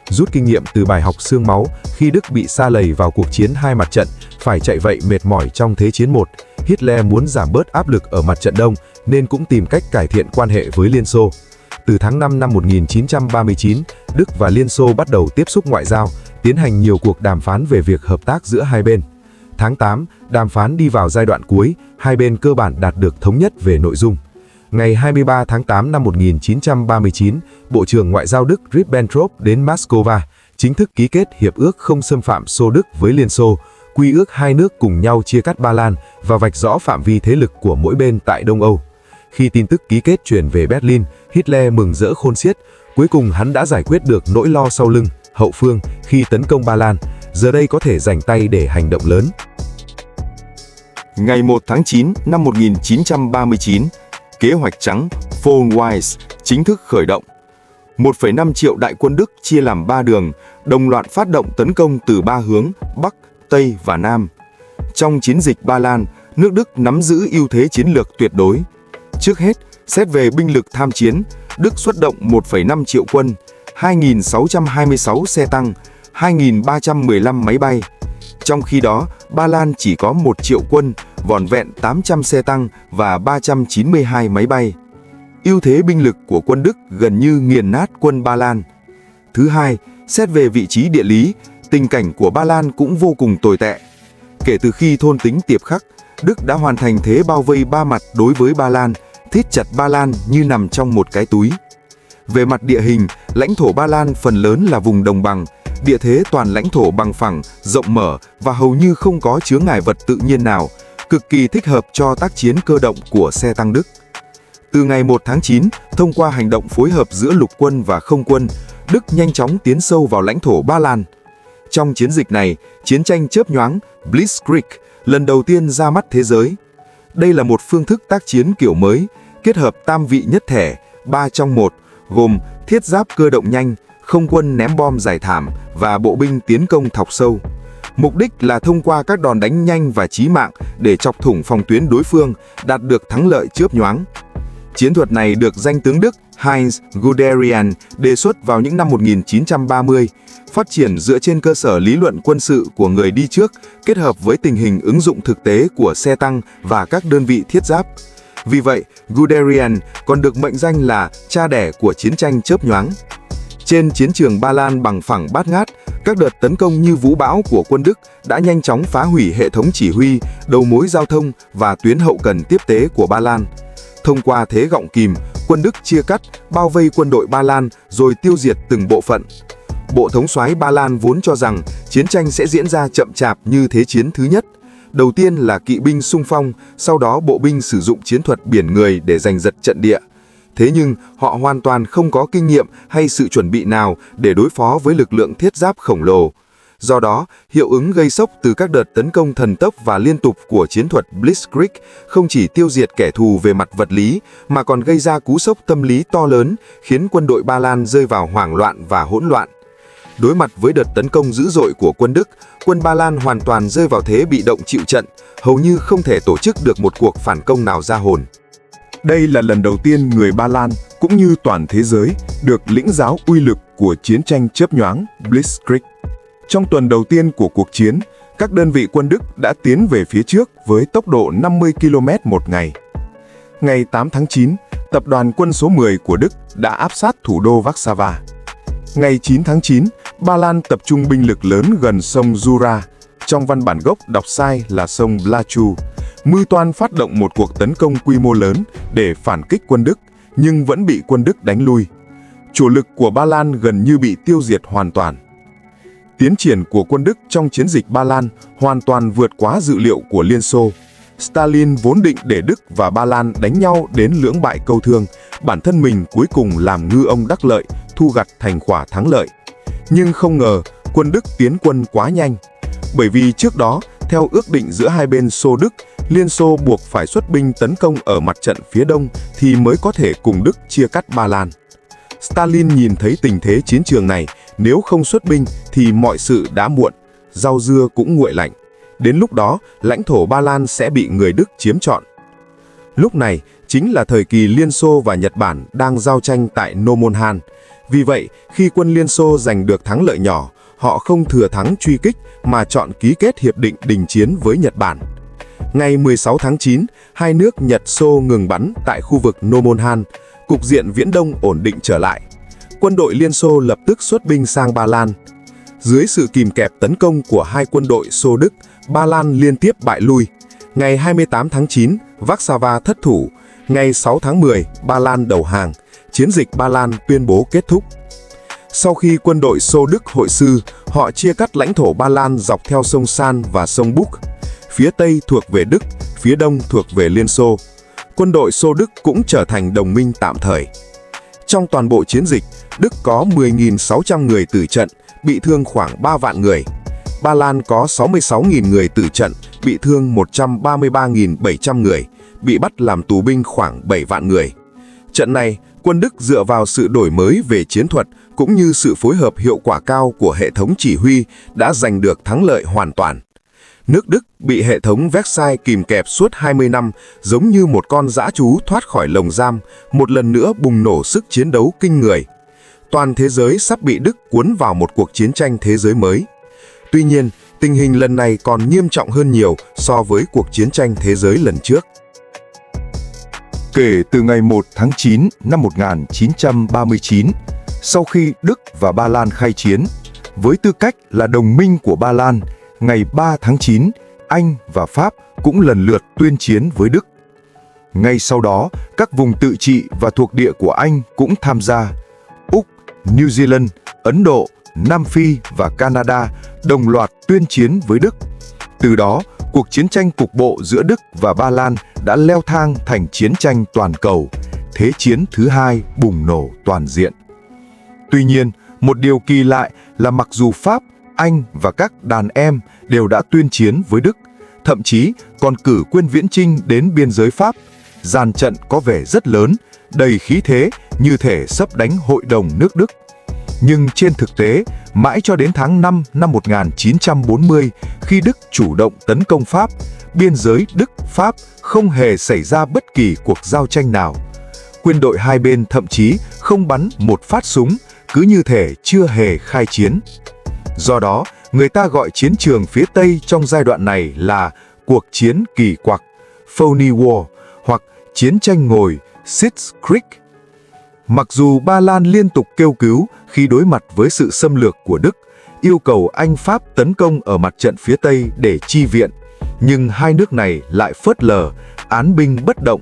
Rút kinh nghiệm từ bài học xương máu khi Đức bị sa lầy vào cuộc chiến hai mặt trận, phải chạy vậy mệt mỏi trong Thế chiến I, Hitler muốn giảm bớt áp lực ở mặt trận Đông nên cũng tìm cách cải thiện quan hệ với Liên Xô. Từ tháng 5 năm 1939, Đức và Liên Xô bắt đầu tiếp xúc ngoại giao, tiến hành nhiều cuộc đàm phán về việc hợp tác giữa hai bên. Tháng 8, đàm phán đi vào giai đoạn cuối, hai bên cơ bản đạt được thống nhất về nội dung. Ngày 23 tháng 8 năm 1939, Bộ trưởng Ngoại giao Đức Ribbentrop đến Moscow, chính thức ký kết Hiệp ước không xâm phạm Xô Đức với Liên Xô, quy ước hai nước cùng nhau chia cắt Ba Lan và vạch rõ phạm vi thế lực của mỗi bên tại Đông Âu. Khi tin tức ký kết truyền về Berlin, Hitler mừng rỡ khôn xiết. Cuối cùng hắn đã giải quyết được nỗi lo sau lưng, hậu phương khi tấn công Ba Lan, giờ đây có thể rảnh tay để hành động lớn. Ngày 1 tháng 9 năm 1939, kế hoạch trắng Von Weiss chính thức khởi động. 1,5 triệu đại quân Đức chia làm 3 đường, đồng loạt phát động tấn công từ 3 hướng, Bắc, Tây và Nam. Trong chiến dịch Ba Lan, nước Đức nắm giữ ưu thế chiến lược tuyệt đối. Trước hết, xét về binh lực tham chiến, Đức xuất động 1,5 triệu quân, 2.626 xe tăng, 2.315 máy bay. Trong khi đó, Ba Lan chỉ có 1 triệu quân, vỏn vẹn 800 xe tăng và 392 máy bay. Ưu thế binh lực của quân Đức gần như nghiền nát quân Ba Lan. Thứ hai, xét về vị trí địa lý, tình cảnh của Ba Lan cũng vô cùng tồi tệ. Kể từ khi thôn tính Tiệp Khắc, Đức đã hoàn thành thế bao vây ba mặt đối với Ba Lan, thít chặt Ba Lan như nằm trong một cái túi. Về mặt địa hình, lãnh thổ Ba Lan phần lớn là vùng đồng bằng, địa thế toàn lãnh thổ bằng phẳng, rộng mở và hầu như không có chướng ngại vật tự nhiên nào, cực kỳ thích hợp cho tác chiến cơ động của xe tăng Đức. Từ ngày 1 tháng 9, thông qua hành động phối hợp giữa lục quân và không quân, Đức nhanh chóng tiến sâu vào lãnh thổ Ba Lan. Trong chiến dịch này, chiến tranh chớp nhoáng Blitzkrieg lần đầu tiên ra mắt thế giới. Đây là một phương thức tác chiến kiểu mới, kết hợp tam vị nhất thể, 3 trong 1, gồm thiết giáp cơ động nhanh, không quân ném bom giải thảm và bộ binh tiến công thọc sâu. Mục đích là thông qua các đòn đánh nhanh và chí mạng để chọc thủng phòng tuyến đối phương, đạt được thắng lợi chớp nhoáng. Chiến thuật này được danh tướng Đức Heinz Guderian đề xuất vào những năm 1930, phát triển dựa trên cơ sở lý luận quân sự của người đi trước, kết hợp với tình hình ứng dụng thực tế của xe tăng và các đơn vị thiết giáp. Vì vậy, Guderian còn được mệnh danh là cha đẻ của chiến tranh chớp nhoáng. Trên chiến trường Ba Lan bằng phẳng bát ngát, các đợt tấn công như vũ bão của quân Đức đã nhanh chóng phá hủy hệ thống chỉ huy, đầu mối giao thông và tuyến hậu cần tiếp tế của Ba Lan. Thông qua thế gọng kìm, quân Đức chia cắt, bao vây quân đội Ba Lan rồi tiêu diệt từng bộ phận. Bộ thống soái Ba Lan vốn cho rằng chiến tranh sẽ diễn ra chậm chạp như Thế chiến thứ nhất. Đầu tiên là kỵ binh xung phong, sau đó bộ binh sử dụng chiến thuật biển người để giành giật trận địa. Thế nhưng, họ hoàn toàn không có kinh nghiệm hay sự chuẩn bị nào để đối phó với lực lượng thiết giáp khổng lồ. Do đó, hiệu ứng gây sốc từ các đợt tấn công thần tốc và liên tục của chiến thuật Blitzkrieg không chỉ tiêu diệt kẻ thù về mặt vật lý, mà còn gây ra cú sốc tâm lý to lớn, khiến quân đội Ba Lan rơi vào hoảng loạn và hỗn loạn. Đối mặt với đợt tấn công dữ dội của quân Đức, quân Ba Lan hoàn toàn rơi vào thế bị động chịu trận, hầu như không thể tổ chức được một cuộc phản công nào ra hồn. Đây là lần đầu tiên người Ba Lan cũng như toàn thế giới được lĩnh giáo uy lực của chiến tranh chớp nhoáng Blitzkrieg. Trong tuần đầu tiên của cuộc chiến, các đơn vị quân Đức đã tiến về phía trước với tốc độ 50 km một ngày. Ngày 8 tháng 9, tập đoàn quân số 10 của Đức đã áp sát thủ đô Warsaw. Ngày 9 tháng 9, Ba Lan tập trung binh lực lớn gần sông Jura, trong văn bản gốc đọc sai là sông Blachu, mưu toan phát động một cuộc tấn công quy mô lớn để phản kích quân Đức, nhưng vẫn bị quân Đức đánh lui. Chủ lực của Ba Lan gần như bị tiêu diệt hoàn toàn. Tiến triển của quân Đức trong chiến dịch Ba Lan hoàn toàn vượt quá dự liệu của Liên Xô. Stalin vốn định để Đức và Ba Lan đánh nhau đến lưỡng bại câu thương, bản thân mình cuối cùng làm ngư ông đắc lợi, thu gặt thành quả thắng lợi. Nhưng không ngờ, quân Đức tiến quân quá nhanh. Bởi vì trước đó, theo ước định giữa hai bên Xô-Đức, Liên Xô buộc phải xuất binh tấn công ở mặt trận phía đông thì mới có thể cùng Đức chia cắt Ba Lan. Stalin nhìn thấy tình thế chiến trường này, nếu không xuất binh thì mọi sự đã muộn, rau dưa cũng nguội lạnh. Đến lúc đó, lãnh thổ Ba Lan sẽ bị người Đức chiếm trọn. Lúc này, chính là thời kỳ Liên Xô và Nhật Bản đang giao tranh tại Nomonhan. Vì vậy, khi quân Liên Xô giành được thắng lợi nhỏ, họ không thừa thắng truy kích mà chọn ký kết hiệp định đình chiến với Nhật Bản. Ngày 16 tháng 9, hai nước Nhật-Xô ngừng bắn tại khu vực Nomonhan, cục diện Viễn Đông ổn định trở lại. Quân đội Liên Xô lập tức xuất binh sang Ba Lan. Dưới sự kìm kẹp tấn công của hai quân đội Xô-Đức, Ba Lan liên tiếp bại lui. Ngày 28 tháng 9, Warsaw thất thủ. Ngày 6 tháng 10, Ba Lan đầu hàng. Chiến dịch Ba Lan tuyên bố kết thúc. Sau khi quân đội Xô-Đức hội sư, họ chia cắt lãnh thổ Ba Lan dọc theo sông San và sông Bug. Phía Tây thuộc về Đức, phía Đông thuộc về Liên Xô. Quân đội Xô-Đức cũng trở thành đồng minh tạm thời. Trong toàn bộ chiến dịch, Đức có 10.600 người tử trận, bị thương khoảng 3 vạn người. Ba Lan có 66.000 người tử trận, bị thương 133.700 người, bị bắt làm tù binh khoảng 7 vạn người. Trận này, quân Đức dựa vào sự đổi mới về chiến thuật cũng như sự phối hợp hiệu quả cao của hệ thống chỉ huy đã giành được thắng lợi hoàn toàn. Nước Đức bị hệ thống Versailles kìm kẹp suốt 20 năm, giống như một con dã trú thoát khỏi lồng giam, một lần nữa bùng nổ sức chiến đấu kinh người. Toàn thế giới sắp bị Đức cuốn vào một cuộc chiến tranh thế giới mới. Tuy nhiên, tình hình lần này còn nghiêm trọng hơn nhiều so với cuộc chiến tranh thế giới lần trước. Kể từ ngày 1 tháng 9 năm 1939, sau khi Đức và Ba Lan khai chiến, với tư cách là đồng minh của Ba Lan, ngày 3 tháng 9, Anh và Pháp cũng lần lượt tuyên chiến với Đức. Ngay sau đó, các vùng tự trị và thuộc địa của Anh cũng tham gia. Úc, New Zealand, Ấn Độ, Nam Phi và Canada đồng loạt tuyên chiến với Đức. Từ đó, cuộc chiến tranh cục bộ giữa Đức và Ba Lan đã leo thang thành chiến tranh toàn cầu, Thế chiến thứ hai bùng nổ toàn diện. Tuy nhiên, một điều kỳ lạ là mặc dù Pháp, Anh và các đàn em đều đã tuyên chiến với Đức, thậm chí còn cử quân viễn chinh đến biên giới Pháp, dàn trận có vẻ rất lớn, đầy khí thế như thể sắp đánh hội đồng nước Đức. Nhưng trên thực tế, mãi cho đến tháng 5 năm 1940, khi Đức chủ động tấn công Pháp, biên giới Đức-Pháp không hề xảy ra bất kỳ cuộc giao tranh nào. Quân đội hai bên thậm chí không bắn một phát súng, cứ như thể chưa hề khai chiến. Do đó, người ta gọi chiến trường phía Tây trong giai đoạn này là cuộc chiến kỳ quặc, Phony War, hoặc chiến tranh ngồi, Schitt's Creek. Mặc dù Ba Lan liên tục kêu cứu khi đối mặt với sự xâm lược của Đức, yêu cầu Anh Pháp tấn công ở mặt trận phía Tây để chi viện, nhưng hai nước này lại phớt lờ, án binh bất động.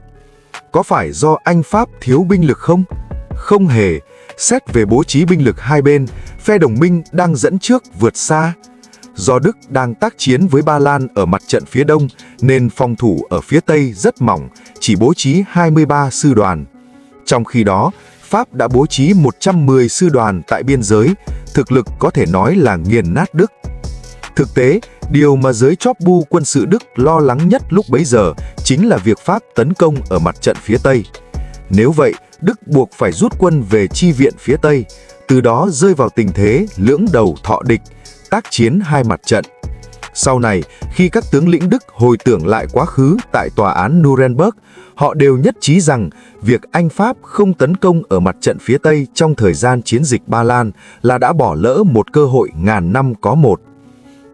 Có phải do Anh Pháp thiếu binh lực không? Không hề. Xét về bố trí binh lực hai bên, phe đồng minh đang dẫn trước vượt xa. Do Đức đang tác chiến với Ba Lan ở mặt trận phía Đông, nên phòng thủ ở phía Tây rất mỏng, chỉ bố trí 23 sư đoàn. Trong khi đó, Pháp đã bố trí 110 sư đoàn tại biên giới, thực lực có thể nói là nghiền nát Đức. Thực tế, điều mà giới chóp bu quân sự Đức lo lắng nhất lúc bấy giờ chính là việc Pháp tấn công ở mặt trận phía Tây. Nếu vậy, Đức buộc phải rút quân về chi viện phía Tây, từ đó rơi vào tình thế lưỡng đầu thọ địch, tác chiến hai mặt trận. Sau này, khi các tướng lĩnh Đức hồi tưởng lại quá khứ tại tòa án Nuremberg, họ đều nhất trí rằng việc Anh Pháp không tấn công ở mặt trận phía Tây trong thời gian chiến dịch Ba Lan là đã bỏ lỡ một cơ hội ngàn năm có một.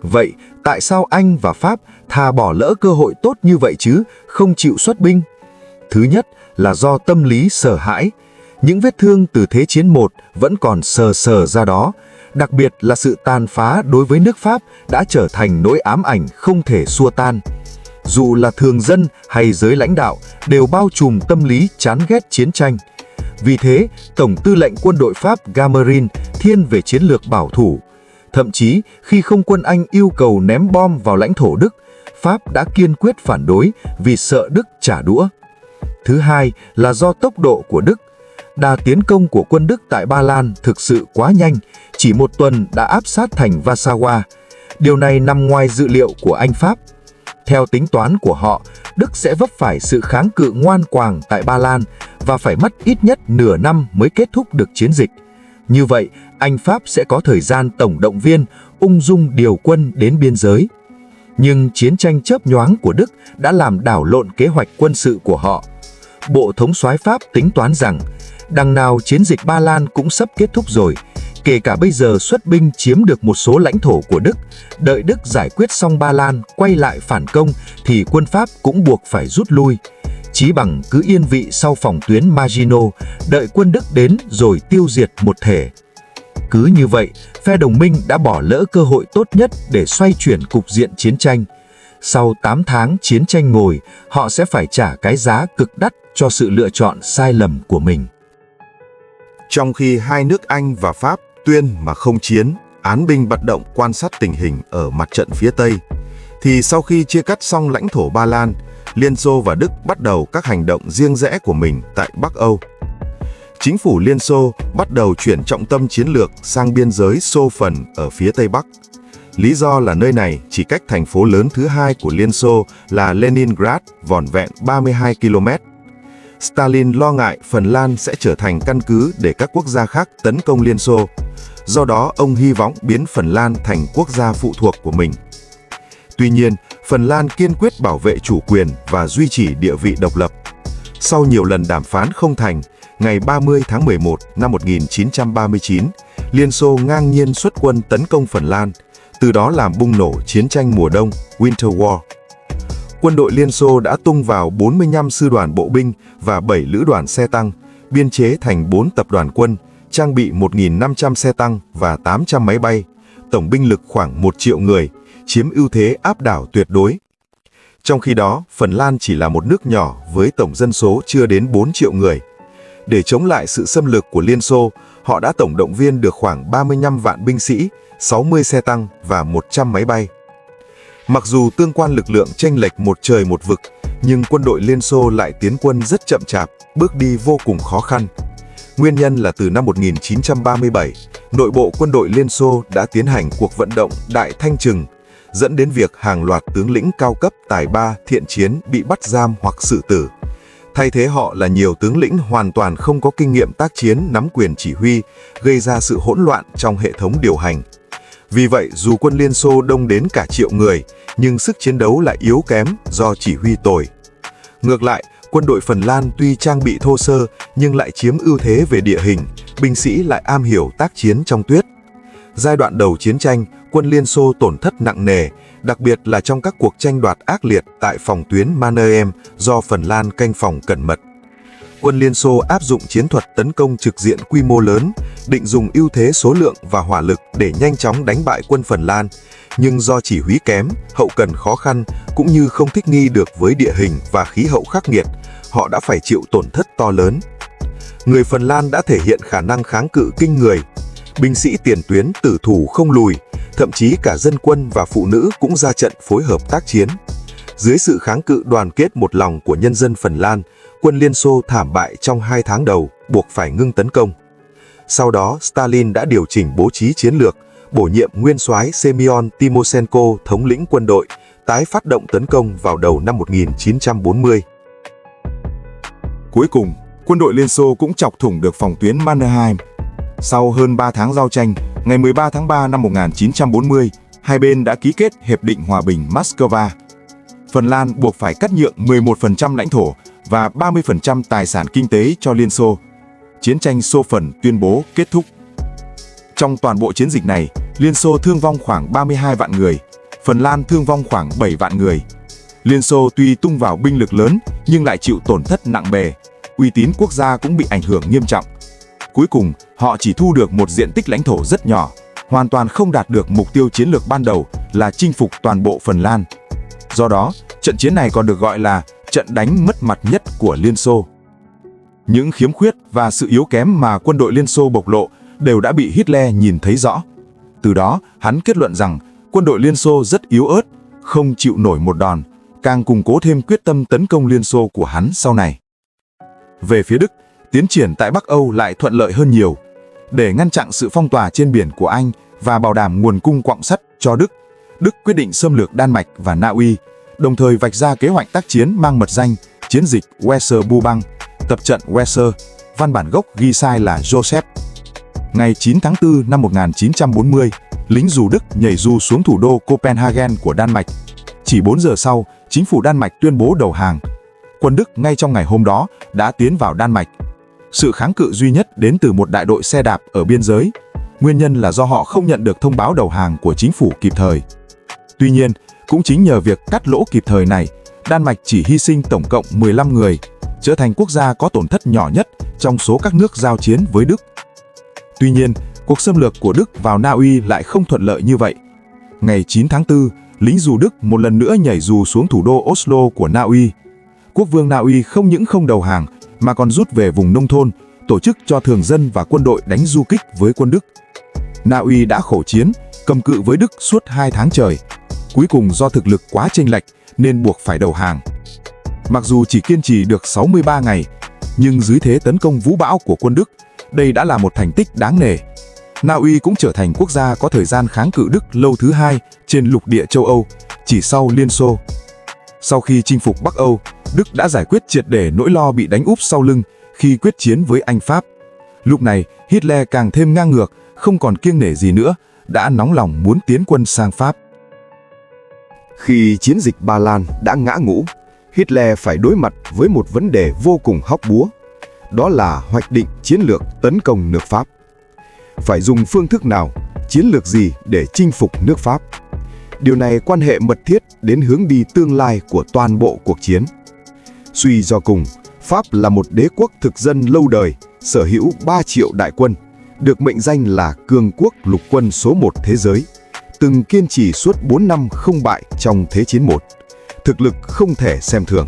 Vậy, tại sao Anh và Pháp thà bỏ lỡ cơ hội tốt như vậy chứ, không chịu xuất binh? Thứ nhất là do tâm lý sợ hãi. Những vết thương từ Thế chiến 1 vẫn còn sờ sờ ra đó, đặc biệt là sự tàn phá đối với nước Pháp đã trở thành nỗi ám ảnh không thể xua tan. Dù là thường dân hay giới lãnh đạo đều bao trùm tâm lý chán ghét chiến tranh. Vì thế, Tổng tư lệnh quân đội Pháp Gamerin thiên về chiến lược bảo thủ. Thậm chí, khi không quân Anh yêu cầu ném bom vào lãnh thổ Đức, Pháp đã kiên quyết phản đối vì sợ Đức trả đũa. Thứ hai là do tốc độ của Đức. Đà tiến công của quân Đức tại Ba Lan thực sự quá nhanh, chỉ một tuần đã áp sát thành Warsaw. Điều này nằm ngoài dự liệu của Anh Pháp. Theo tính toán của họ, Đức sẽ vấp phải sự kháng cự ngoan quàng tại Ba Lan và phải mất ít nhất nửa năm mới kết thúc được chiến dịch. Như vậy, Anh Pháp sẽ có thời gian tổng động viên, ung dung điều quân đến biên giới. Nhưng chiến tranh chớp nhoáng của Đức đã làm đảo lộn kế hoạch quân sự của họ. Bộ thống soái Pháp tính toán rằng, đằng nào chiến dịch Ba Lan cũng sắp kết thúc rồi, kể cả bây giờ xuất binh chiếm được một số lãnh thổ của Đức, đợi Đức giải quyết xong Ba Lan quay lại phản công thì quân Pháp cũng buộc phải rút lui. Chí bằng cứ yên vị sau phòng tuyến Maginot, đợi quân Đức đến rồi tiêu diệt một thể. Cứ như vậy, phe đồng minh đã bỏ lỡ cơ hội tốt nhất để xoay chuyển cục diện chiến tranh. Sau 8 tháng chiến tranh ngồi, họ sẽ phải trả cái giá cực đắt cho sự lựa chọn sai lầm của mình. Trong khi hai nước Anh và Pháp tuyên mà không chiến, án binh bất động quan sát tình hình ở mặt trận phía Tây, thì sau khi chia cắt xong lãnh thổ Ba Lan, Liên Xô và Đức bắt đầu các hành động riêng rẽ của mình tại Bắc Âu. Chính phủ Liên Xô bắt đầu chuyển trọng tâm chiến lược sang biên giới Xô phần ở phía Tây Bắc. Lý do là nơi này chỉ cách thành phố lớn thứ hai của Liên Xô là Leningrad vỏn vẹn 32 km. Stalin lo ngại Phần Lan sẽ trở thành căn cứ để các quốc gia khác tấn công Liên Xô. Do đó, ông hy vọng biến Phần Lan thành quốc gia phụ thuộc của mình. Tuy nhiên, Phần Lan kiên quyết bảo vệ chủ quyền và duy trì địa vị độc lập. Sau nhiều lần đàm phán không thành, ngày 30 tháng 11 năm 1939, Liên Xô ngang nhiên xuất quân tấn công Phần Lan, từ đó làm bùng nổ chiến tranh mùa đông, Winter War. Quân đội Liên Xô đã tung vào 45 sư đoàn bộ binh và 7 lữ đoàn xe tăng, biên chế thành 4 tập đoàn quân, trang bị 1.500 xe tăng và 800 máy bay, tổng binh lực khoảng 1 triệu người, chiếm ưu thế áp đảo tuyệt đối. Trong khi đó, Phần Lan chỉ là một nước nhỏ với tổng dân số chưa đến 4 triệu người. Để chống lại sự xâm lược của Liên Xô, họ đã tổng động viên được khoảng 35 vạn binh sĩ, 60 xe tăng và 100 máy bay. Mặc dù tương quan lực lượng chênh lệch một trời một vực, nhưng quân đội Liên Xô lại tiến quân rất chậm chạp, bước đi vô cùng khó khăn. Nguyên nhân là từ năm 1937, nội bộ quân đội Liên Xô đã tiến hành cuộc vận động Đại Thanh Trừng, dẫn đến việc hàng loạt tướng lĩnh cao cấp tài ba thiện chiến bị bắt giam hoặc xử tử. Thay thế họ là nhiều tướng lĩnh hoàn toàn không có kinh nghiệm tác chiến nắm quyền chỉ huy, gây ra sự hỗn loạn trong hệ thống điều hành. Vì vậy, dù quân Liên Xô đông đến cả triệu người, nhưng sức chiến đấu lại yếu kém do chỉ huy tồi. Ngược lại, quân đội Phần Lan tuy trang bị thô sơ nhưng lại chiếm ưu thế về địa hình, binh sĩ lại am hiểu tác chiến trong tuyết. Giai đoạn đầu chiến tranh, quân Liên Xô tổn thất nặng nề, đặc biệt là trong các cuộc tranh đoạt ác liệt tại phòng tuyến Mannerheim do Phần Lan canh phòng cẩn mật. Quân Liên Xô áp dụng chiến thuật tấn công trực diện quy mô lớn, định dùng ưu thế số lượng và hỏa lực để nhanh chóng đánh bại quân Phần Lan, nhưng do chỉ huy kém, hậu cần khó khăn cũng như không thích nghi được với địa hình và khí hậu khắc nghiệt, họ đã phải chịu tổn thất to lớn. Người Phần Lan đã thể hiện khả năng kháng cự kinh người. Binh sĩ tiền tuyến tử thủ không lùi, thậm chí cả dân quân và phụ nữ cũng ra trận phối hợp tác chiến. Dưới sự kháng cự đoàn kết một lòng của nhân dân Phần Lan, quân Liên Xô thảm bại trong 2 tháng đầu, buộc phải ngưng tấn công. Sau đó, Stalin đã điều chỉnh bố trí chiến lược, bổ nhiệm nguyên soái Semyon Timoshenko thống lĩnh quân đội, tái phát động tấn công vào đầu năm 1940. Cuối cùng, quân đội Liên Xô cũng chọc thủng được phòng tuyến Mannerheim. Sau hơn 3 tháng giao tranh, ngày 13 tháng 3 năm 1940, hai bên đã ký kết Hiệp định Hòa bình Moscow. Phần Lan buộc phải cắt nhượng 11% lãnh thổ và 30% tài sản kinh tế cho Liên Xô. Chiến tranh Xô Phần tuyên bố kết thúc. Trong toàn bộ chiến dịch này, Liên Xô thương vong khoảng 32 vạn người, Phần Lan thương vong khoảng 7 vạn người. Liên Xô tuy tung vào binh lực lớn nhưng lại chịu tổn thất nặng nề, uy tín quốc gia cũng bị ảnh hưởng nghiêm trọng. Cuối cùng, họ chỉ thu được một diện tích lãnh thổ rất nhỏ, hoàn toàn không đạt được mục tiêu chiến lược ban đầu là chinh phục toàn bộ Phần Lan. Do đó, trận chiến này còn được gọi là trận đánh mất mặt nhất của Liên Xô. Những khiếm khuyết và sự yếu kém mà quân đội Liên Xô bộc lộ đều đã bị Hitler nhìn thấy rõ. Từ đó, hắn kết luận rằng quân đội Liên Xô rất yếu ớt, không chịu nổi một đòn, càng củng cố thêm quyết tâm tấn công Liên Xô của hắn sau này. Về phía Đức, tiến triển tại Bắc Âu lại thuận lợi hơn nhiều. Để ngăn chặn sự phong tỏa trên biển của Anh và bảo đảm nguồn cung quặng sắt cho Đức, Đức quyết định xâm lược Đan Mạch và Na Uy, đồng thời vạch ra kế hoạch tác chiến mang mật danh Chiến dịch Weser-Bubang, tập trận Weser, văn bản gốc ghi sai là Joseph. Ngày 9 tháng 4 năm 1940, lính dù Đức nhảy dù xuống thủ đô Copenhagen của Đan Mạch. Chỉ 4 giờ sau, chính phủ Đan Mạch tuyên bố đầu hàng. Quân Đức ngay trong ngày hôm đó đã tiến vào Đan Mạch. Sự kháng cự duy nhất đến từ một đại đội xe đạp ở biên giới. Nguyên nhân là do họ không nhận được thông báo đầu hàng của chính phủ kịp thời. Tuy nhiên, cũng chính nhờ việc cắt lỗ kịp thời này, Đan Mạch chỉ hy sinh tổng cộng 15 người, trở thành quốc gia có tổn thất nhỏ nhất trong số các nước giao chiến với Đức. Tuy nhiên, cuộc xâm lược của Đức vào Na Uy lại không thuận lợi như vậy. Ngày 9 tháng 4, lính dù Đức một lần nữa nhảy dù xuống thủ đô Oslo của Na Uy. Quốc vương Na Uy không những không đầu hàng mà còn rút về vùng nông thôn, tổ chức cho thường dân và quân đội đánh du kích với quân Đức. Na Uy đã khổ chiến, cầm cự với Đức suốt 2 tháng trời. Cuối cùng do thực lực quá chênh lệch nên buộc phải đầu hàng. Mặc dù chỉ kiên trì được 63 ngày, nhưng dưới thế tấn công vũ bão của quân Đức, đây đã là một thành tích đáng nể. Na Uy cũng trở thành quốc gia có thời gian kháng cự Đức lâu thứ 2 trên lục địa châu Âu, chỉ sau Liên Xô. Sau khi chinh phục Bắc Âu, Đức đã giải quyết triệt để nỗi lo bị đánh úp sau lưng khi quyết chiến với Anh Pháp. Lúc này, Hitler càng thêm ngang ngược, không còn kiêng nể gì nữa, đã nóng lòng muốn tiến quân sang Pháp. Khi chiến dịch Ba Lan đã ngã ngũ, Hitler phải đối mặt với một vấn đề vô cùng hóc búa. Đó là hoạch định chiến lược tấn công nước Pháp. Phải dùng phương thức nào, chiến lược gì để chinh phục nước Pháp? Điều này quan hệ mật thiết đến hướng đi tương lai của toàn bộ cuộc chiến. Suy do cùng, Pháp là một đế quốc thực dân lâu đời, sở hữu 3 triệu đại quân, được mệnh danh là cường quốc lục quân số 1 thế giới, từng kiên trì suốt 4 năm không bại trong Thế chiến 1. Thực lực không thể xem thường.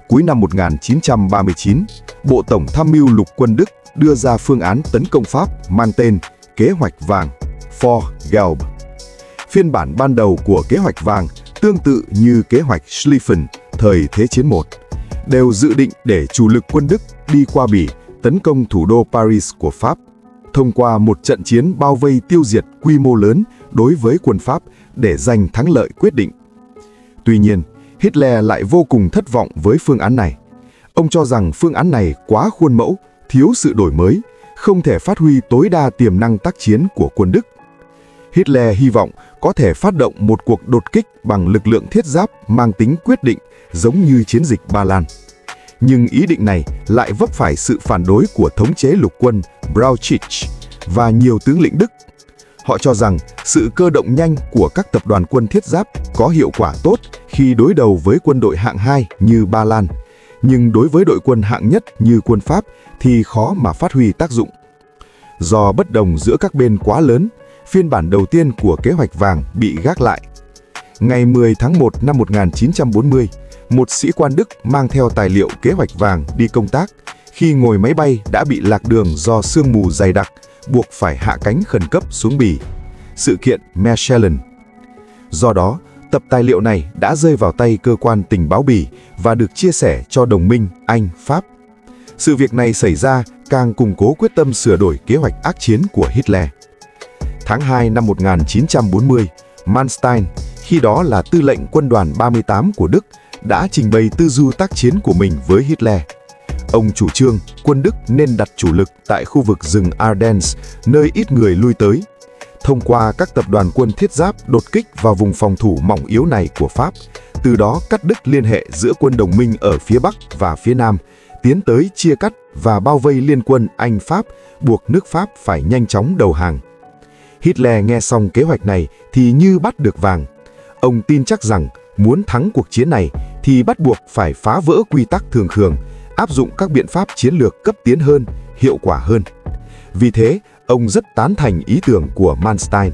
Cuối năm 1939, Bộ Tổng tham mưu lục quân Đức đưa ra phương án tấn công Pháp mang tên Kế hoạch vàng, For Gelb. Phiên bản ban đầu của kế hoạch vàng tương tự như kế hoạch Schlieffen thời Thế chiến I, đều dự định để chủ lực quân Đức đi qua Bỉ tấn công thủ đô Paris của Pháp, thông qua một trận chiến bao vây tiêu diệt quy mô lớn đối với quân Pháp để giành thắng lợi quyết định. Tuy nhiên, Hitler lại vô cùng thất vọng với phương án này. Ông cho rằng phương án này quá khuôn mẫu, thiếu sự đổi mới, không thể phát huy tối đa tiềm năng tác chiến của quân Đức. Hitler hy vọng có thể phát động một cuộc đột kích bằng lực lượng thiết giáp mang tính quyết định giống như chiến dịch Ba Lan. Nhưng ý định này lại vấp phải sự phản đối của thống chế lục quân Brauchitsch và nhiều tướng lĩnh Đức. Họ cho rằng sự cơ động nhanh của các tập đoàn quân thiết giáp có hiệu quả tốt khi đối đầu với quân đội hạng 2 như Ba Lan, nhưng đối với đội quân hạng nhất như quân Pháp thì khó mà phát huy tác dụng. Do bất đồng giữa các bên quá lớn, phiên bản đầu tiên của kế hoạch vàng bị gác lại. Ngày 10 tháng 1 năm 1940, một sĩ quan Đức mang theo tài liệu kế hoạch vàng đi công tác, khi ngồi máy bay đã bị lạc đường do sương mù dày đặc, buộc phải hạ cánh khẩn cấp xuống Bỉ. Sự kiện Mechelen. Do đó, tập tài liệu này đã rơi vào tay cơ quan tình báo Bỉ và được chia sẻ cho đồng minh Anh, Pháp. Sự việc này xảy ra càng củng cố quyết tâm sửa đổi kế hoạch ác chiến của Hitler. Tháng 2 năm 1940, Manstein, khi đó là tư lệnh quân đoàn 38 của Đức, đã trình bày tư duy tác chiến của mình với Hitler. Ông chủ trương quân Đức nên đặt chủ lực tại khu vực rừng Ardennes, nơi ít người lui tới. Thông qua các tập đoàn quân thiết giáp đột kích vào vùng phòng thủ mỏng yếu này của Pháp, từ đó cắt đứt liên hệ giữa quân đồng minh ở phía Bắc và phía Nam, tiến tới chia cắt và bao vây liên quân Anh-Pháp, buộc nước Pháp phải nhanh chóng đầu hàng. Hitler nghe xong kế hoạch này thì như bắt được vàng. Ông tin chắc rằng muốn thắng cuộc chiến này thì bắt buộc phải phá vỡ quy tắc thường thường, áp dụng các biện pháp chiến lược cấp tiến hơn, hiệu quả hơn. Vì thế, ông rất tán thành ý tưởng của Manstein.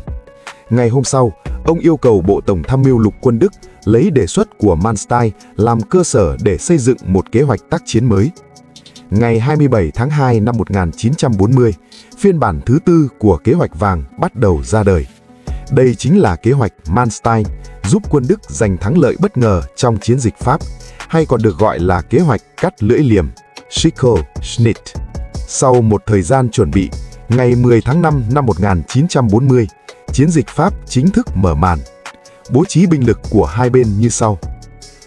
Ngày hôm sau, ông yêu cầu Bộ Tổng tham mưu lục quân Đức lấy đề xuất của Manstein làm cơ sở để xây dựng một kế hoạch tác chiến mới. Ngày 27 tháng 2 năm 1940, phiên bản thứ tư của kế hoạch vàng bắt đầu ra đời. Đây chính là kế hoạch Manstein, giúp quân Đức giành thắng lợi bất ngờ trong chiến dịch Pháp, hay còn được gọi là kế hoạch cắt lưỡi liềm, Schickel-Schnitt. Sau một thời gian chuẩn bị, ngày 10 tháng 5 năm 1940, chiến dịch Pháp chính thức mở màn. Bố trí binh lực của hai bên như sau.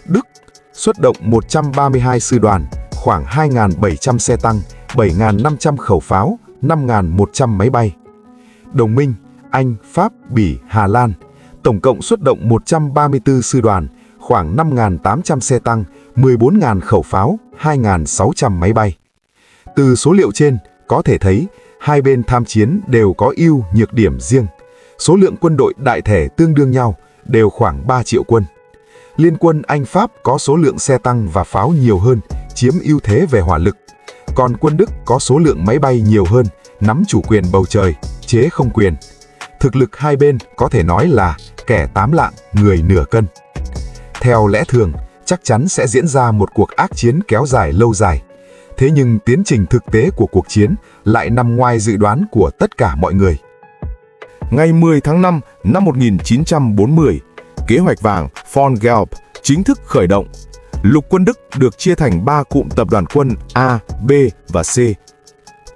Đức xuất động 132 sư đoàn, khoảng 2.700 xe tăng, 7.500 khẩu pháo, 5.100 máy bay. Đồng minh Anh, Pháp, Bỉ, Hà Lan tổng cộng xuất động 134 sư đoàn, khoảng 5.800 xe tăng, 14.000 khẩu pháo, 2.600 máy bay. Từ số liệu trên, có thể thấy hai bên tham chiến đều có ưu nhược điểm riêng. Số lượng quân đội đại thể tương đương nhau, đều khoảng 3 triệu quân. Liên quân Anh-Pháp có số lượng xe tăng và pháo nhiều hơn, chiếm ưu thế về hỏa lực. Còn quân Đức có số lượng máy bay nhiều hơn, nắm chủ quyền bầu trời, chế không quyền. Thực lực hai bên có thể nói là kẻ 8 lạng, người nửa cân. Theo lẽ thường, chắc chắn sẽ diễn ra một cuộc ác chiến kéo dài lâu dài. Thế nhưng tiến trình thực tế của cuộc chiến lại nằm ngoài dự đoán của tất cả mọi người. Ngày 10 tháng 5 năm 1940, kế hoạch vàng Von Gelb chính thức khởi động. Lục quân Đức được chia thành 3 cụm tập đoàn quân A, B và C.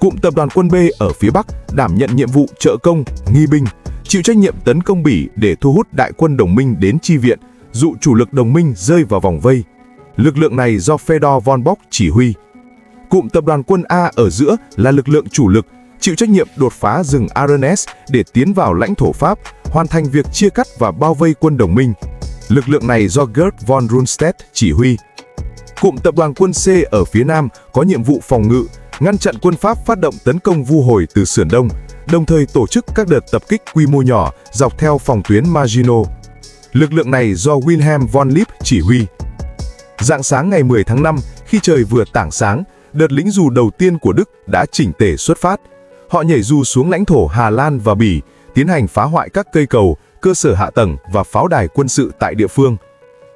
Cụm tập đoàn quân B ở phía Bắc đảm nhận nhiệm vụ trợ công, nghi binh, chịu trách nhiệm tấn công Bỉ để thu hút đại quân đồng minh đến chi viện, dụ chủ lực đồng minh rơi vào vòng vây. Lực lượng này do Fedor von Bock chỉ huy. Cụm tập đoàn quân A ở giữa là lực lượng chủ lực, chịu trách nhiệm đột phá rừng Ardennes để tiến vào lãnh thổ Pháp, hoàn thành việc chia cắt và bao vây quân đồng minh. Lực lượng này do Gerd von Rundstedt chỉ huy. Cụm tập đoàn quân C ở phía Nam có nhiệm vụ phòng ngự, ngăn chặn quân Pháp phát động tấn công vu hồi từ sườn Đông, đồng thời tổ chức các đợt tập kích quy mô nhỏ dọc theo phòng tuyến Maginot. Lực lượng này do Wilhelm von Lipp chỉ huy. Rạng sáng ngày 10 tháng 5, khi trời vừa tảng sáng, đợt lính dù đầu tiên của Đức đã chỉnh tề xuất phát. Họ nhảy dù xuống lãnh thổ Hà Lan và Bỉ, tiến hành phá hoại các cây cầu, cơ sở hạ tầng và pháo đài quân sự tại địa phương.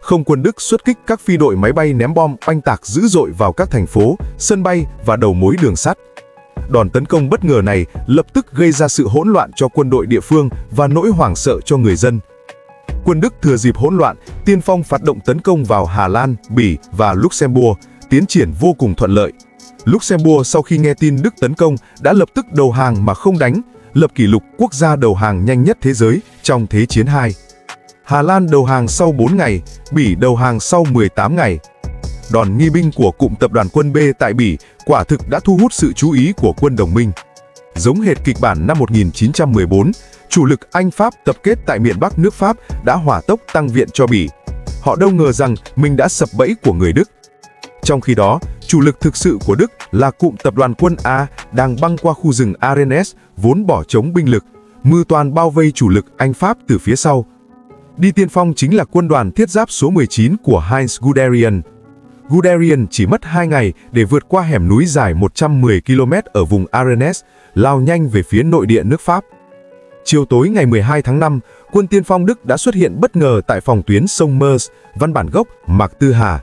Không quân Đức xuất kích các phi đội máy bay ném bom oanh tạc dữ dội vào các thành phố, sân bay và đầu mối đường sắt. Đòn tấn công bất ngờ này lập tức gây ra sự hỗn loạn cho quân đội địa phương và nỗi hoảng sợ cho người dân. Quân Đức thừa dịp hỗn loạn, tiên phong phát động tấn công vào Hà Lan, Bỉ và Luxembourg, tiến triển vô cùng thuận lợi. Luxembourg sau khi nghe tin Đức tấn công đã lập tức đầu hàng mà không đánh, lập kỷ lục quốc gia đầu hàng nhanh nhất thế giới trong Thế chiến II. Hà Lan đầu hàng sau 4 ngày, Bỉ đầu hàng sau 18 ngày. Đòn nghi binh của cụm tập đoàn quân B tại Bỉ quả thực đã thu hút sự chú ý của quân đồng minh. Giống hệt kịch bản năm 1914, chủ lực Anh-Pháp tập kết tại miền Bắc nước Pháp đã hỏa tốc tăng viện cho Bỉ. Họ đâu ngờ rằng mình đã sập bẫy của người Đức. Trong khi đó, chủ lực thực sự của Đức là cụm tập đoàn quân A đang băng qua khu rừng Ardennes vốn bỏ trống binh lực, mưu toan bao vây chủ lực Anh-Pháp từ phía sau. Đi tiên phong chính là quân đoàn thiết giáp số 19 của Heinz Guderian. Guderian chỉ mất 2 ngày để vượt qua hẻm núi dài 110 km ở vùng Ardennes, lao nhanh về phía nội địa nước Pháp. Chiều tối ngày 12 tháng 5, quân tiên phong Đức đã xuất hiện bất ngờ tại phòng tuyến sông Meuse, văn bản gốc Mạc Tư Hà.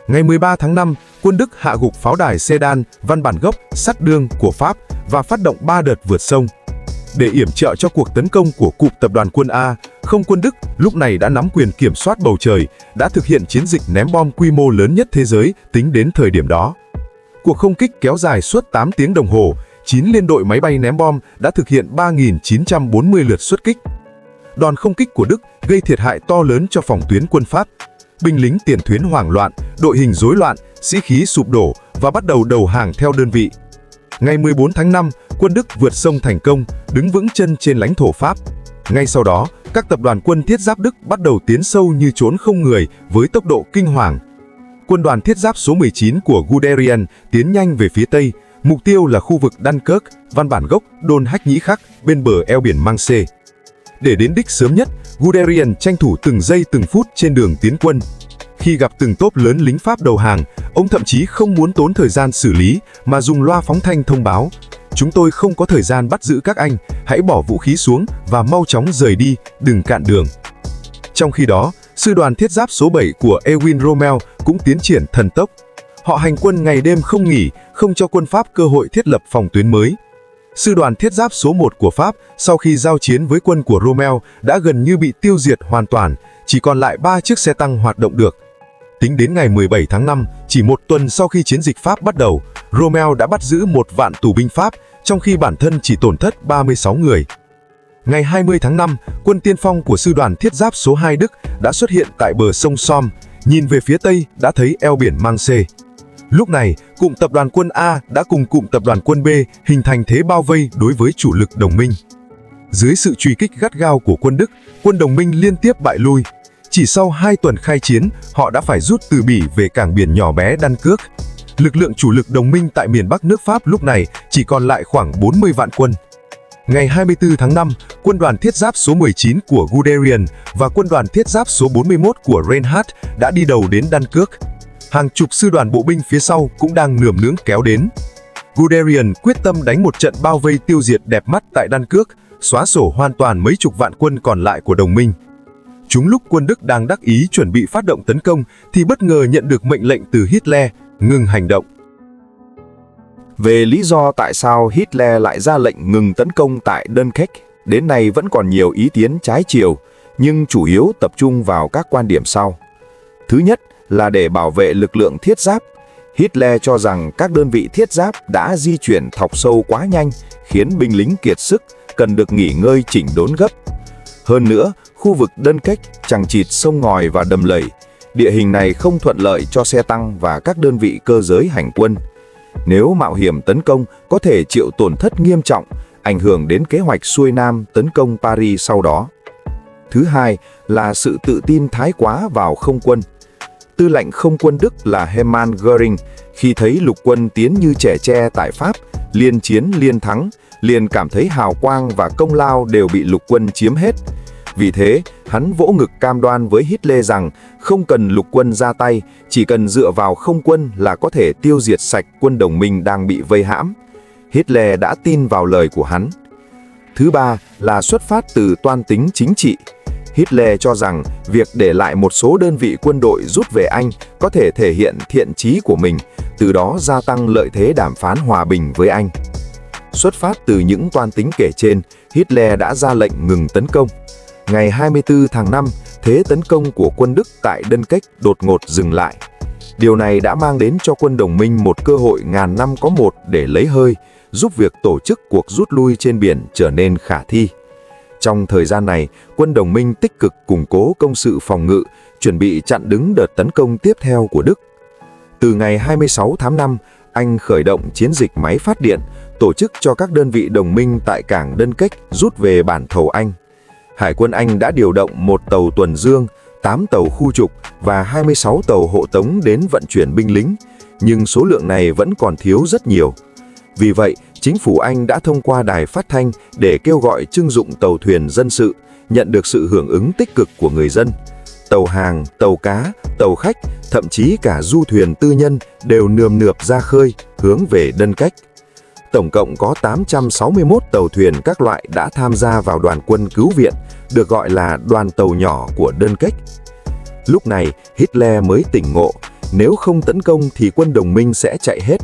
Ngày 13 tháng 5, quân Đức hạ gục pháo đài Sedan, văn bản gốc Sắt Đương của Pháp và phát động 3 đợt vượt sông. Để yểm trợ cho cuộc tấn công của cụm tập đoàn quân A, không quân Đức lúc này đã nắm quyền kiểm soát bầu trời, đã thực hiện chiến dịch ném bom quy mô lớn nhất thế giới tính đến thời điểm đó. Cuộc không kích kéo dài suốt 8 tiếng đồng hồ, 9 liên đội máy bay ném bom đã thực hiện 3.940 lượt xuất kích. Đòn không kích của Đức gây thiệt hại to lớn cho phòng tuyến quân Pháp. Binh lính tiền tuyến hoảng loạn, đội hình rối loạn, sĩ khí sụp đổ và bắt đầu đầu hàng theo đơn vị. Ngày 14 tháng 5, quân Đức vượt sông thành công, đứng vững chân trên lãnh thổ Pháp. Ngay sau đó, các tập đoàn quân thiết giáp Đức bắt đầu tiến sâu như trốn không người với tốc độ kinh hoàng. Quân đoàn thiết giáp số 19 của Guderian tiến nhanh về phía Tây, mục tiêu là khu vực Dunkirk, văn bản gốc Đôn Hách Nhĩ Khắc bên bờ eo biển Manche. Để đến đích sớm nhất, Guderian tranh thủ từng giây từng phút trên đường tiến quân. Khi gặp từng tốp lớn lính Pháp đầu hàng, ông thậm chí không muốn tốn thời gian xử lý mà dùng loa phóng thanh thông báo: "Chúng tôi không có thời gian bắt giữ các anh, hãy bỏ vũ khí xuống và mau chóng rời đi, đừng cản đường." Trong khi đó, sư đoàn thiết giáp số 7 của Erwin Rommel cũng tiến triển thần tốc. Họ hành quân ngày đêm không nghỉ, không cho quân Pháp cơ hội thiết lập phòng tuyến mới. Sư đoàn thiết giáp số 1 của Pháp sau khi giao chiến với quân của Rommel đã gần như bị tiêu diệt hoàn toàn, chỉ còn lại 3 chiếc xe tăng hoạt động được. Tính đến ngày 17 tháng 5, chỉ một tuần sau khi chiến dịch Pháp bắt đầu, Rommel đã bắt giữ 1 vạn tù binh Pháp, trong khi bản thân chỉ tổn thất 36 người. Ngày 20 tháng 5, quân tiên phong của sư đoàn thiết giáp số 2 Đức đã xuất hiện tại bờ sông Somme, nhìn về phía Tây đã thấy eo biển Manche. Lúc này, cụm tập đoàn quân A đã cùng cụm tập đoàn quân B hình thành thế bao vây đối với chủ lực đồng minh. Dưới sự truy kích gắt gao của quân Đức, quân đồng minh liên tiếp bại lui. Chỉ sau 2 tuần khai chiến, họ đã phải rút từ Bỉ về cảng biển nhỏ bé Dunkirk. Lực lượng chủ lực đồng minh tại miền Bắc nước Pháp lúc này chỉ còn lại khoảng 40 vạn quân. Ngày 24 tháng 5, quân đoàn thiết giáp số 19 của Guderian và quân đoàn thiết giáp số 41 của Reinhardt đã đi đầu đến Dunkirk. Hàng chục sư đoàn bộ binh phía sau cũng đang nườm nượp kéo đến. Guderian quyết tâm đánh một trận bao vây tiêu diệt đẹp mắt tại Dunkirk, xóa sổ hoàn toàn mấy chục vạn quân còn lại của đồng minh. Chúng lúc quân Đức đang đắc ý chuẩn bị phát động tấn công thì bất ngờ nhận được mệnh lệnh từ Hitler ngừng hành động. Về lý do tại sao Hitler lại ra lệnh ngừng tấn công tại Dunkirk, đến nay vẫn còn nhiều ý kiến trái chiều, nhưng chủ yếu tập trung vào các quan điểm sau. Thứ nhất là để bảo vệ lực lượng thiết giáp. Hitler cho rằng các đơn vị thiết giáp đã di chuyển thọc sâu quá nhanh, khiến binh lính kiệt sức, cần được nghỉ ngơi chỉnh đốn gấp. Hơn nữa, khu vực Dunkirk chằng chịt sông ngòi và đầm lầy, địa hình này không thuận lợi cho xe tăng và các đơn vị cơ giới hành quân. Nếu mạo hiểm tấn công, có thể chịu tổn thất nghiêm trọng, ảnh hưởng đến kế hoạch xuôi Nam tấn công Paris sau đó. Thứ hai là sự tự tin thái quá vào không quân. Tư lệnh không quân Đức là Hermann Göring, khi thấy lục quân tiến như trẻ tre tại Pháp, liên chiến liên thắng, liền cảm thấy hào quang và công lao đều bị lục quân chiếm hết. Vì thế, hắn vỗ ngực cam đoan với Hitler rằng không cần lục quân ra tay, chỉ cần dựa vào không quân là có thể tiêu diệt sạch quân đồng minh đang bị vây hãm. Hitler đã tin vào lời của hắn. Thứ ba là xuất phát từ toan tính chính trị. Hitler cho rằng việc để lại một số đơn vị quân đội rút về Anh có thể thể hiện thiện chí của mình, từ đó gia tăng lợi thế đàm phán hòa bình với Anh. Xuất phát từ những toan tính kể trên, Hitler đã ra lệnh ngừng tấn công. Ngày 24 tháng 5, thế tấn công của quân Đức tại Dunkirk đột ngột dừng lại. Điều này đã mang đến cho quân đồng minh một cơ hội ngàn năm có một để lấy hơi, giúp việc tổ chức cuộc rút lui trên biển trở nên khả thi. Trong thời gian này, quân đồng minh tích cực củng cố công sự phòng ngự, chuẩn bị chặn đứng đợt tấn công tiếp theo của Đức. Từ ngày 26 tháng 5, Anh khởi động chiến dịch máy phát điện, tổ chức cho các đơn vị đồng minh tại cảng Dunkirk rút về bản thầu Anh. Hải quân Anh đã điều động 1 tàu tuần dương, 8 tàu khu trục và 26 tàu hộ tống đến vận chuyển binh lính, nhưng số lượng này vẫn còn thiếu rất nhiều. Vì vậy, chính phủ Anh đã thông qua đài phát thanh để kêu gọi trưng dụng tàu thuyền dân sự, nhận được sự hưởng ứng tích cực của người dân. Tàu hàng, tàu cá, tàu khách, thậm chí cả du thuyền tư nhân đều nườm nượp ra khơi, hướng về Dunkirk. Tổng cộng có 861 tàu thuyền các loại đã tham gia vào đoàn quân cứu viện, được gọi là đoàn tàu nhỏ của Dunkirk. Lúc này, Hitler mới tỉnh ngộ, nếu không tấn công thì quân đồng minh sẽ chạy hết.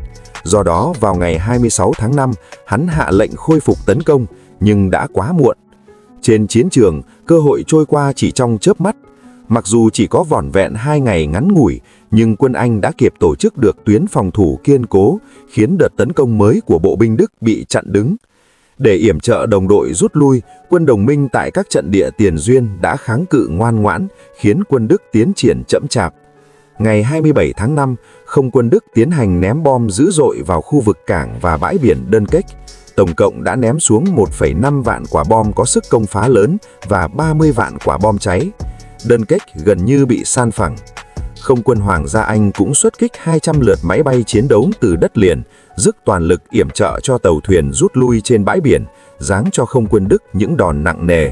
Do đó, vào ngày 26 tháng 5, hắn hạ lệnh khôi phục tấn công, nhưng đã quá muộn. Trên chiến trường, cơ hội trôi qua chỉ trong chớp mắt. Mặc dù chỉ có vỏn vẹn 2 ngày ngắn ngủi, nhưng quân Anh đã kịp tổ chức được tuyến phòng thủ kiên cố, khiến đợt tấn công mới của bộ binh Đức bị chặn đứng. Để yểm trợ đồng đội rút lui, quân đồng minh tại các trận địa tiền duyên đã kháng cự ngoan ngoãn, khiến quân Đức tiến triển chậm chạp. Ngày 27 tháng 5, không quân Đức tiến hành ném bom dữ dội vào khu vực cảng và bãi biển Dunkirk. Tổng cộng đã ném xuống 1,5 vạn quả bom có sức công phá lớn và 30 vạn quả bom cháy. Dunkirk gần như bị san phẳng. Không quân Hoàng gia Anh cũng xuất kích 200 lượt máy bay chiến đấu từ đất liền, dốc toàn lực yểm trợ cho tàu thuyền rút lui trên bãi biển, giáng cho không quân Đức những đòn nặng nề.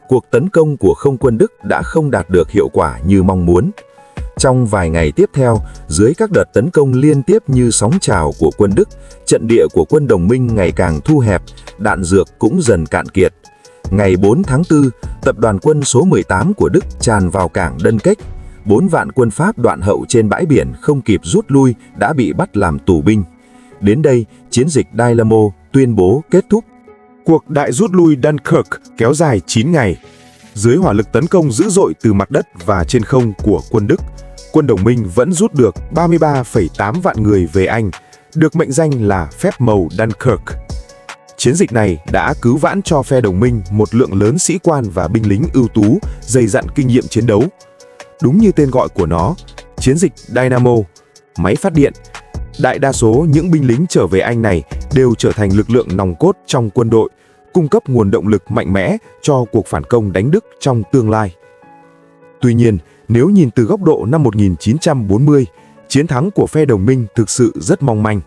Cuộc tấn công của không quân Đức đã không đạt được hiệu quả như mong muốn. Trong vài ngày tiếp theo, dưới các đợt tấn công liên tiếp như sóng trào của quân Đức, trận địa của quân đồng minh ngày càng thu hẹp, đạn dược cũng dần cạn kiệt. Ngày 4 tháng 4, tập đoàn quân số 18 của Đức tràn vào cảng Dunkirk. 4 vạn quân Pháp đoạn hậu trên bãi biển không kịp rút lui đã bị bắt làm tù binh. Đến đây, chiến dịch Dynamo tuyên bố kết thúc. Cuộc đại rút lui Dunkirk kéo dài 9 ngày. Dưới hỏa lực tấn công dữ dội từ mặt đất và trên không của quân Đức, quân đồng minh vẫn rút được 33,8 vạn người về Anh, được mệnh danh là phép màu Dunkirk. Chiến dịch này đã cứu vãn cho phe đồng minh một lượng lớn sĩ quan và binh lính ưu tú, dày dặn kinh nghiệm chiến đấu. Đúng như tên gọi của nó, chiến dịch Dynamo, máy phát điện. Đại đa số những binh lính trở về Anh này đều trở thành lực lượng nòng cốt trong quân đội, cung cấp nguồn động lực mạnh mẽ cho cuộc phản công đánh Đức trong tương lai. Tuy nhiên, nếu nhìn từ góc độ năm 1940, chiến thắng của phe đồng minh thực sự rất mong manh.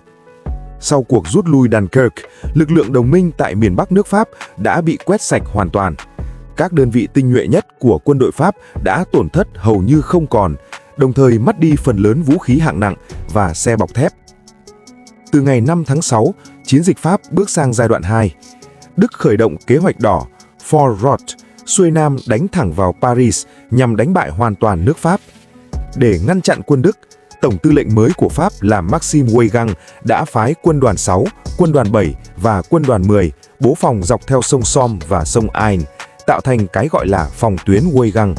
Sau cuộc rút lui Dunkirk, lực lượng đồng minh tại miền Bắc nước Pháp đã bị quét sạch hoàn toàn. Các đơn vị tinh nhuệ nhất của quân đội Pháp đã tổn thất hầu như không còn, đồng thời mất đi phần lớn vũ khí hạng nặng và xe bọc thép. Từ ngày 5 tháng 6, chiến dịch Pháp bước sang giai đoạn 2. Đức khởi động kế hoạch đỏ Fort Roth, xuôi nam đánh thẳng vào Paris nhằm đánh bại hoàn toàn nước Pháp. Để ngăn chặn quân Đức, Tổng tư lệnh mới của Pháp là Maxime Weygand đã phái quân đoàn 6, quân đoàn 7 và quân đoàn 10 bố phòng dọc theo sông Somme và sông Aisne, tạo thành cái gọi là phòng tuyến Weygand.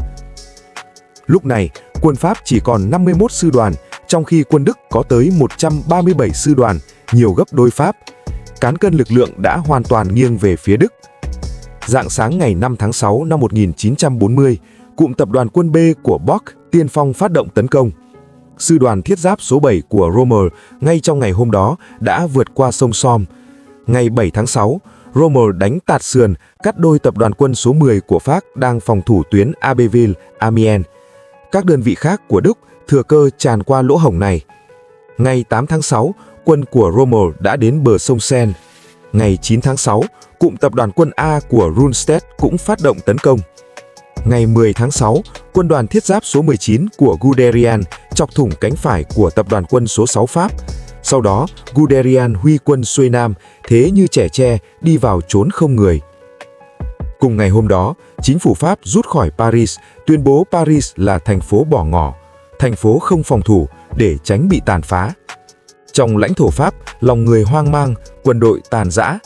Lúc này, quân Pháp chỉ còn 51 sư đoàn, trong khi quân Đức có tới 137 sư đoàn, nhiều gấp đôi Pháp. Cán cân lực lượng đã hoàn toàn nghiêng về phía Đức. Rạng sáng ngày 5 tháng 6 năm 1940, cụm tập đoàn quân B của Bock tiên phong phát động tấn công. Sư đoàn thiết giáp số 7 của Rommel ngay trong ngày hôm đó đã vượt qua sông Somme. Ngày 7 tháng 6, Rommel đánh tạt sườn, cắt đôi tập đoàn quân số 10 của Pháp đang phòng thủ tuyến Abbeville, Amiens. Các đơn vị khác của Đức thừa cơ tràn qua lỗ hổng này. Ngày 8 tháng 6, quân của Rommel đã đến bờ sông Seine. Ngày 9 tháng 6, cụm tập đoàn quân A của Rundstedt cũng phát động tấn công. Ngày 10 tháng 6, quân đoàn thiết giáp số 19 của Guderian chọc thủng cánh phải của tập đoàn quân số 6 Pháp. Sau đó, Guderian huy quân xuôi nam, thế như trẻ tre, đi vào trốn không người. Cùng ngày hôm đó, chính phủ Pháp rút khỏi Paris, tuyên bố Paris là thành phố bỏ ngỏ, thành phố không phòng thủ để tránh bị tàn phá. Trong lãnh thổ Pháp, lòng người hoang mang, quân đội tàn rã.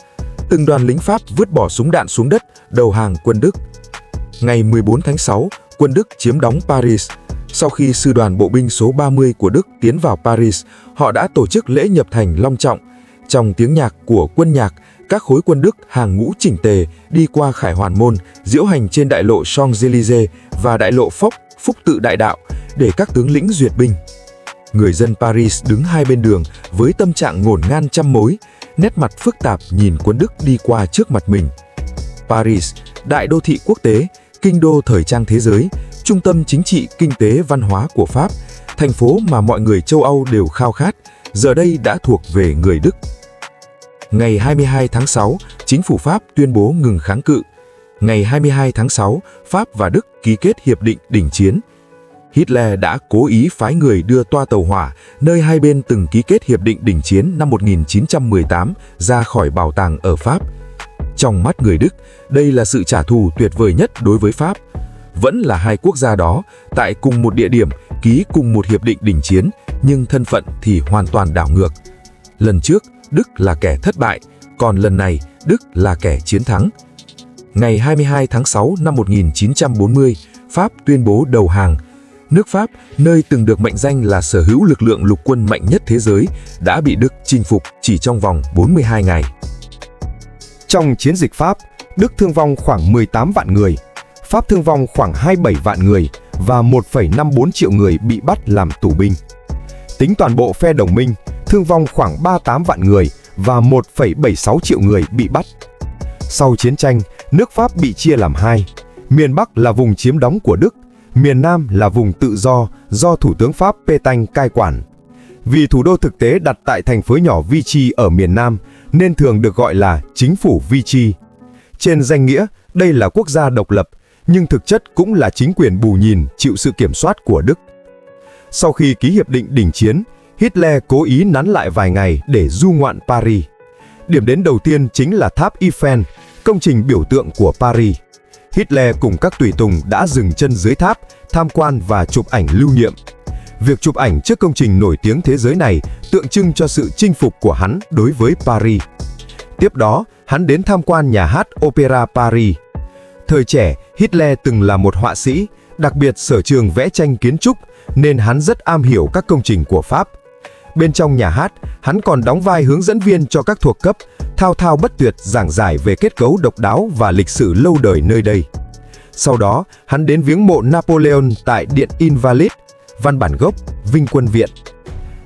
Từng đoàn lính Pháp vứt bỏ súng đạn xuống đất, đầu hàng quân Đức. Ngày 14 tháng 6, quân Đức chiếm đóng Paris. Sau khi sư đoàn bộ binh số 30 của Đức tiến vào Paris, họ đã tổ chức lễ nhập thành long trọng. Trong tiếng nhạc của quân nhạc, các khối quân Đức hàng ngũ chỉnh tề đi qua Khải Hoàn Môn, diễu hành trên đại lộ Champs-Élysées và đại lộ Foch, Phúc Tự Đại Đạo để các tướng lĩnh duyệt binh. Người dân Paris đứng hai bên đường với tâm trạng ngổn ngang trăm mối, nét mặt phức tạp nhìn quân Đức đi qua trước mặt mình. Paris, đại đô thị quốc tế, kinh đô thời trang thế giới, trung tâm chính trị, kinh tế, văn hóa của Pháp, thành phố mà mọi người châu Âu đều khao khát, giờ đây đã thuộc về người Đức. Ngày 22 tháng 6, chính phủ Pháp tuyên bố ngừng kháng cự. Ngày 22 tháng 6, Pháp và Đức ký kết hiệp định đình chiến. Hitler đã cố ý phái người đưa toa tàu hỏa, nơi hai bên từng ký kết hiệp định đình chiến năm 1918, ra khỏi bảo tàng ở Pháp. Trong mắt người Đức, đây là sự trả thù tuyệt vời nhất đối với Pháp. Vẫn là hai quốc gia đó, tại cùng một địa điểm, ký cùng một hiệp định đình chiến, nhưng thân phận thì hoàn toàn đảo ngược. Lần trước, Đức là kẻ thất bại, còn lần này, Đức là kẻ chiến thắng. Ngày 22 tháng 6 năm 1940, Pháp tuyên bố đầu hàng. Nước Pháp, nơi từng được mệnh danh là sở hữu lực lượng lục quân mạnh nhất thế giới, đã bị Đức chinh phục chỉ trong vòng 42 ngày. Trong chiến dịch Pháp, Đức thương vong khoảng 18 vạn người, Pháp thương vong khoảng 27 vạn người và 1,54 triệu người bị bắt làm tù binh. Tính toàn bộ phe đồng minh, thương vong khoảng 38 vạn người và 1,76 triệu người bị bắt. Sau chiến tranh, nước Pháp bị chia làm hai. Miền Bắc là vùng chiếm đóng của Đức, miền Nam là vùng tự do Thủ tướng Pháp Pétain cai quản. Vì thủ đô thực tế đặt tại thành phố nhỏ Vichy ở miền Nam, nên thường được gọi là chính phủ Vichy. Trên danh nghĩa, đây là quốc gia độc lập, nhưng thực chất cũng là chính quyền bù nhìn chịu sự kiểm soát của Đức. Sau khi ký hiệp định đình chiến, Hitler cố ý nắn lại vài ngày để du ngoạn Paris. Điểm đến đầu tiên chính là tháp Eiffel, công trình biểu tượng của Paris. Hitler cùng các tùy tùng đã dừng chân dưới tháp, tham quan và chụp ảnh lưu niệm. Việc chụp ảnh trước công trình nổi tiếng thế giới này tượng trưng cho sự chinh phục của hắn đối với Paris. Tiếp đó, hắn đến tham quan nhà hát Opera Paris. Thời trẻ, Hitler từng là một họa sĩ, đặc biệt sở trường vẽ tranh kiến trúc, nên hắn rất am hiểu các công trình của Pháp. Bên trong nhà hát, hắn còn đóng vai hướng dẫn viên cho các thuộc cấp, thao thao bất tuyệt giảng giải về kết cấu độc đáo và lịch sử lâu đời nơi đây. Sau đó, hắn đến viếng mộ Napoleon tại Điện Invalides, văn bản gốc, Vinh Quân Viện.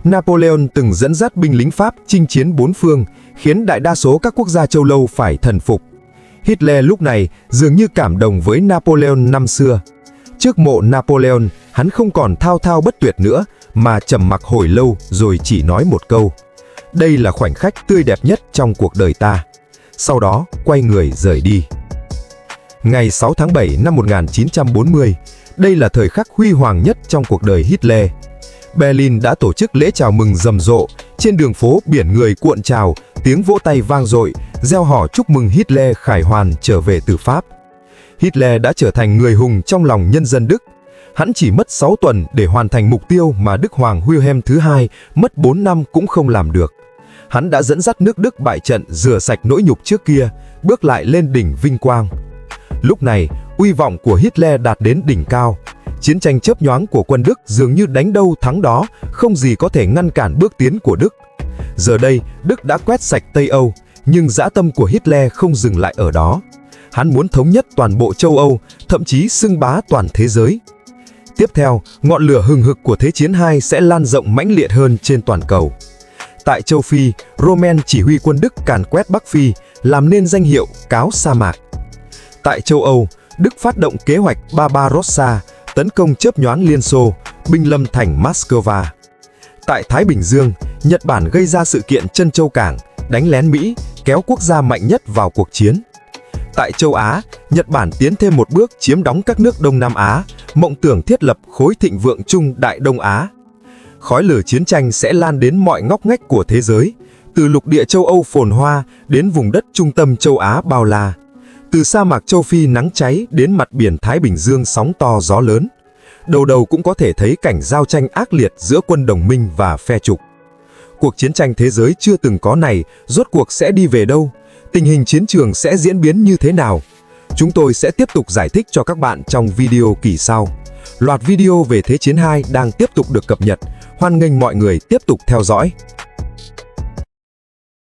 Napoleon từng dẫn dắt binh lính Pháp chinh chiến bốn phương, khiến đại đa số các quốc gia châu Âu phải thần phục. Hitler lúc này dường như cảm động với Napoleon năm xưa. Trước mộ Napoleon, hắn không còn thao thao bất tuyệt nữa, mà trầm mặc hồi lâu rồi chỉ nói một câu: "Đây là khoảnh khắc tươi đẹp nhất trong cuộc đời ta." Sau đó, quay người rời đi. Ngày 6 tháng 7 năm 1940, đây là thời khắc huy hoàng nhất trong cuộc đời Hitler. Berlin đã tổ chức lễ chào mừng rầm rộ, trên đường phố biển người cuộn trào, tiếng vỗ tay vang dội, reo hò chúc mừng Hitler khải hoàn trở về từ Pháp. Hitler đã trở thành người hùng trong lòng nhân dân Đức. Hắn chỉ mất 6 tuần để hoàn thành mục tiêu mà Đức Hoàng Wilhelm thứ hai mất 4 năm cũng không làm được. Hắn đã dẫn dắt nước Đức bại trận, rửa sạch nỗi nhục trước kia, bước lại lên đỉnh vinh quang. Lúc này, uy vọng của Hitler đạt đến đỉnh cao. Chiến tranh chớp nhoáng của quân Đức dường như đánh đâu thắng đó, không gì có thể ngăn cản bước tiến của Đức. Giờ đây, Đức đã quét sạch Tây Âu, nhưng dã tâm của Hitler không dừng lại ở đó. Hắn muốn thống nhất toàn bộ châu Âu, thậm chí xưng bá toàn thế giới. Tiếp theo, ngọn lửa hừng hực của Thế chiến II sẽ lan rộng mãnh liệt hơn trên toàn cầu. Tại châu Phi, Rommel chỉ huy quân Đức càn quét Bắc Phi, làm nên danh hiệu cáo sa mạc. Tại châu Âu, Đức phát động kế hoạch Barbarossa, tấn công chớp nhoáng Liên Xô, binh lâm thành Moscow. Tại Thái Bình Dương, Nhật Bản gây ra sự kiện Trân Châu Cảng, đánh lén Mỹ, kéo quốc gia mạnh nhất vào cuộc chiến. Tại châu Á, Nhật Bản tiến thêm một bước chiếm đóng các nước Đông Nam Á, mộng tưởng thiết lập khối thịnh vượng chung Đại Đông Á. Khói lửa chiến tranh sẽ lan đến mọi ngóc ngách của thế giới, từ lục địa châu Âu phồn hoa đến vùng đất trung tâm châu Á bao la, từ sa mạc châu Phi nắng cháy đến mặt biển Thái Bình Dương sóng to gió lớn. Đầu đầu cũng có thể thấy cảnh giao tranh ác liệt giữa quân đồng minh và phe trục. Cuộc chiến tranh thế giới chưa từng có này rốt cuộc sẽ đi về đâu? Tình hình chiến trường sẽ diễn biến như thế nào? Chúng tôi sẽ tiếp tục giải thích cho các bạn trong video kỳ sau. Loạt video về Thế chiến II đang tiếp tục được cập nhật. Hoan nghênh mọi người tiếp tục theo dõi.